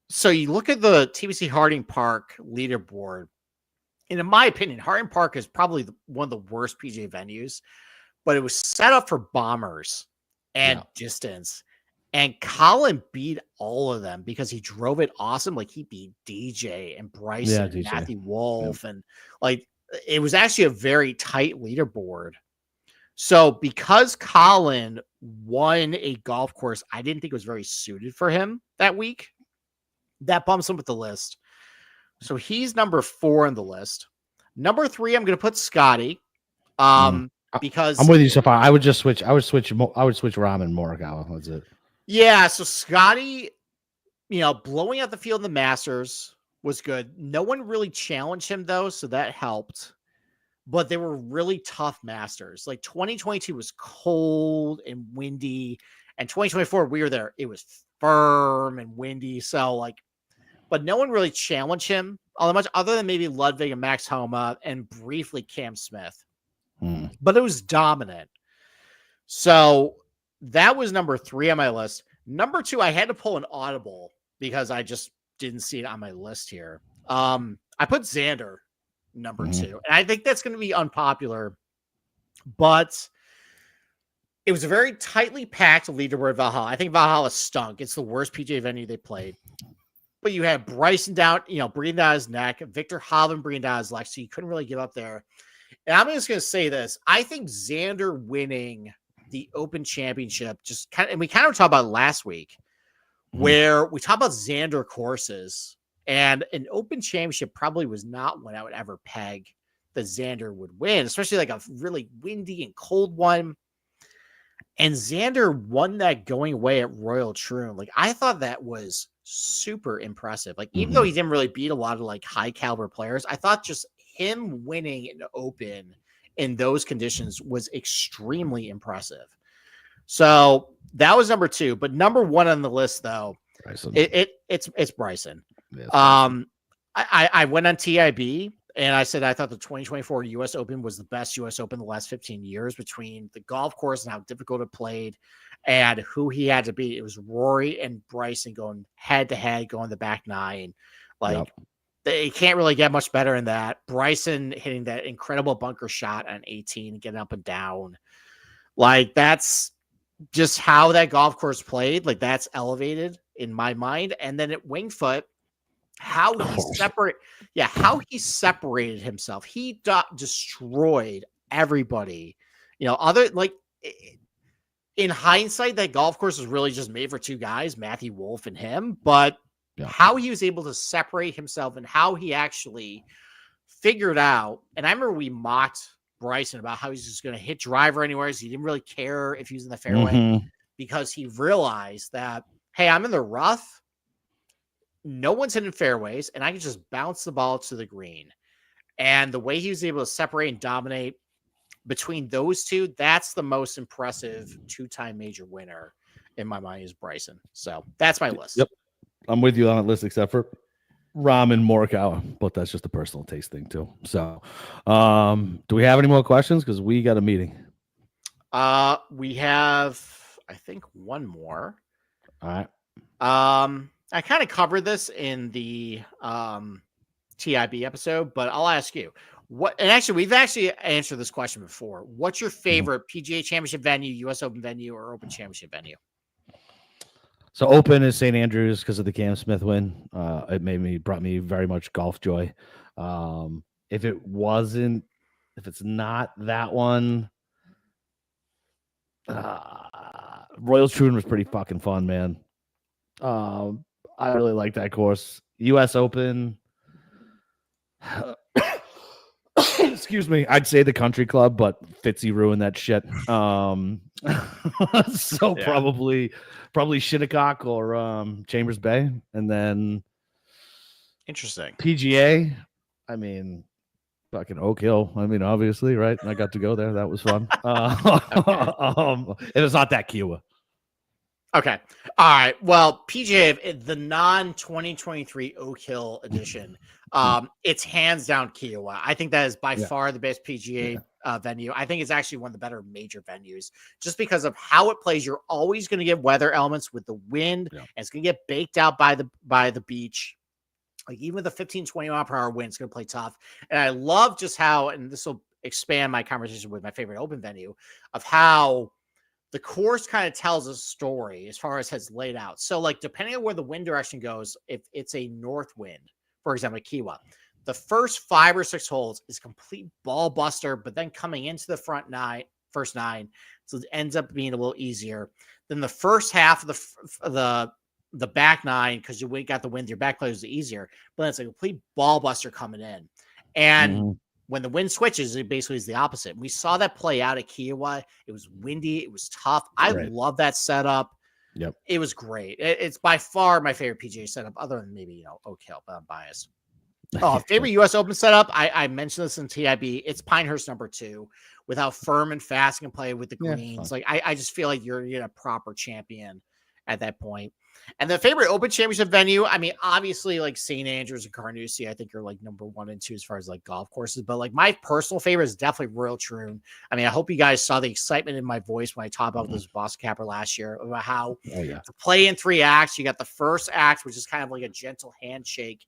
so you look at the TPC Harding Park leaderboard, and in my opinion, Harding Park is probably one of the worst PGA venues, but it was set up for bombers and distance. And Colin beat all of them because he drove it awesome. Like he beat DJ and Bryson and Matthew Wolf. And like, it was actually a very tight leaderboard. So because Colin won a golf course, I didn't think it was very suited for him that week. That bumps him with the list. So he's number 4 on the list. Number 3, I'm going to put Scotty. Because I'm with you so far. I would switch Rahm and Morikawa. That's it. Yeah, so Scotty, blowing out the field in the Masters was good. No one really challenged him, though, so that helped. But they were really tough Masters. Like 2022 was cold and windy, and 2024 we were there. It was firm and windy. So but no one really challenged him all that much, other than maybe Ludwig and Max Homa and briefly Cam Smith. But it was dominant. So that was number 3 on my list. Number 2, I had to pull an audible because I just didn't see it on my list here. I put Xander number 2, and I think that's going to be unpopular, but it was a very tightly packed leaderboard Valhalla. I think Valhalla stunk. It's the worst PGA venue they played. But you had Bryson down, breathing down his neck, Victor Hovland breathing down his leg, so you couldn't really get up there. And I'm just going to say this. I think Xander winning the Open Championship and we kind of talked about it last week, where we talked about Xander courses, and an Open Championship probably was not one I would ever peg that Xander would win, especially like a really windy and cold one. And Xander won that going away at Royal Troon. Like I thought that was super impressive. Like even though he didn't really beat a lot of like high caliber players, I thought just him winning an Open in those conditions was extremely impressive. So that was number 2, but number 1 on the list though, Bryson. It's Bryson. Yes. I went on TIB and I said I thought the 2024 U.S. Open was the best U.S. Open the last 15 years between the golf course and how difficult it played and who he had to beat. It was Rory and Bryson going head to head, going the back 9. They can't really get much better than that. Bryson hitting that incredible bunker shot on 18, getting up and down. Like that's just how that golf course played. Like that's elevated in my mind. And then at Winged Foot, how he separated himself. He destroyed everybody. In hindsight, that golf course was really just made for 2 guys, Matthew Wolf and him. But how he was able to separate himself and how he actually figured out. And I remember we mocked Bryson about how he's just going to hit driver anywhere. So he didn't really care if he was in the fairway because he realized that, hey, I'm in the rough. No one's hitting fairways, and I can just bounce the ball to the green. And the way he was able to separate and dominate between those two, that's the most impressive 2-time major winner in my mind is Bryson. So that's my list. Yep. I'm with you on that list, except for Rahm and Morikawa, but that's just a personal taste thing too. So, do we have any more questions? Because we got a meeting. We have, I think, one more. All right. I kind of covered this in the TIB episode, but I'll ask you we've actually answered this question before. What's your favorite PGA Championship venue, U.S. Open venue, or Open Championship venue? So Open is St. Andrews because of the Cam Smith win. It brought me very much golf joy. If it's not that one, Royal Troon was pretty fucking fun, man. I really like that course. U.S. Open. Excuse me. I'd say the country club, but Fitzy ruined that shit. So probably Shinnecock or Chambers Bay, and then Interesting. PGA. I mean, fucking Oak Hill. I mean, obviously, right? I got to go there. That was fun. It was not that Kiowa. Okay. All right. Well, PGA, the non-2023 Oak Hill edition, it's hands down Kiowa. I think that is by far the best PGA venue. I think it's actually one of the better major venues just because of how it plays. You're always going to get weather elements with the wind, and it's going to get baked out by the beach. Like even with a 15, 20 mile per hour wind, it's going to play tough. And I love just how, and this will expand my conversation with my favorite open venue, of how the course kind of tells a story as far as has laid out. So like, depending on where the wind direction goes, if it's a north wind, for example, Kiowa, the first 5 or 6 holes is complete ball buster, but then coming into the first 9, so it ends up being a little easier. Then the first half of the back 9, because you got the wind, your back play is easier, but then it's a complete ball buster coming in. And when the wind switches, it basically is the opposite. We saw that play out at Kiowa. It was windy. It was tough. I love that setup. Yep. It was great. It's by far my favorite PGA setup, other than maybe, Oak Hill, but I'm biased. Favorite U.S. Open setup, I mentioned this in TIB. It's Pinehurst number 2 with how firm and fast can play with the greens. Like I just feel like you're a proper champion at that point. And the favorite Open Championship venue, I mean, obviously like St. Andrews and Carnoustie, I think are like number 1 and 2 as far as like golf courses. But like my personal favorite is definitely Royal Troon. I mean, I hope you guys saw the excitement in my voice when I talked about this Boston Capper last year about how to play in 3 acts. You got the first act, which is kind of like a gentle handshake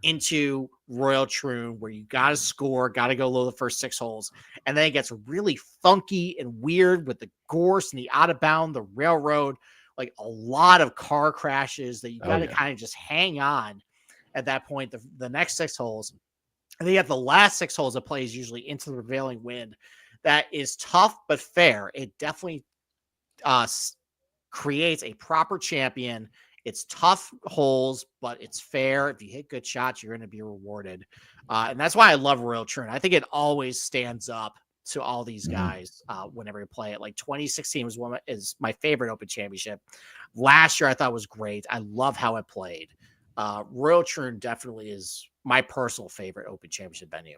into Royal Troon, where you got to score, got to go low the first 6 holes. And then it gets really funky and weird with the gorse and the out of bound, the railroad. Like a lot of car crashes that you got to kind of just hang on at that point. The next 6 holes, and then you have the last 6 holes that plays usually into the prevailing wind. That is tough but fair. It definitely creates a proper champion. It's tough holes, but it's fair. If you hit good shots, you're going to be rewarded, and that's why I love Royal Troon. I think it always stands up to all these guys whenever you play it. Like 2016 is my favorite Open Championship. Last year I thought was great. I love how it played. Royal Troon definitely is my personal favorite Open Championship venue.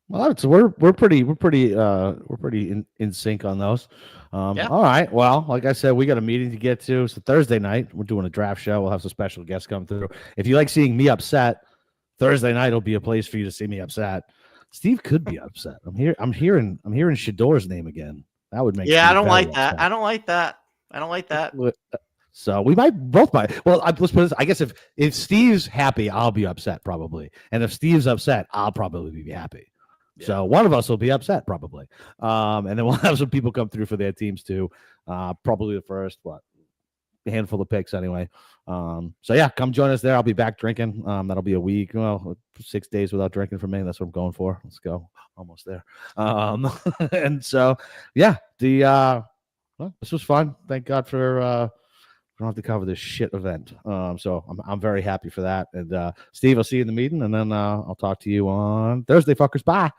Well, so we're pretty in sync on those. All right. Well, like I said, we got a meeting to get to. So Thursday night we're doing a draft show. We'll have some special guests come through. If you like seeing me upset, Thursday night will be a place for you to see me upset. Steve could be upset. I'm hearing Shador's name again. That would make. Yeah, Steve I don't like that. I don't like that. I don't like that. So we might both buy. Well, let's put this. I guess if Steve's happy, I'll be upset probably, and if Steve's upset, I'll probably be happy. Yeah. So one of us will be upset probably, and then we'll have some people come through for their teams too. Probably the first a handful of picks anyway. So yeah, come join us there. I'll be back drinking. That'll be a week, 6 days without drinking for me. That's what I'm going for. Let's go. Almost there. And so yeah, this was fun. Thank God for I don't have to cover this shit event. So I'm very happy for that. And Steve, I'll see you in the meeting, and then I'll talk to you on Thursday, fuckers. Bye.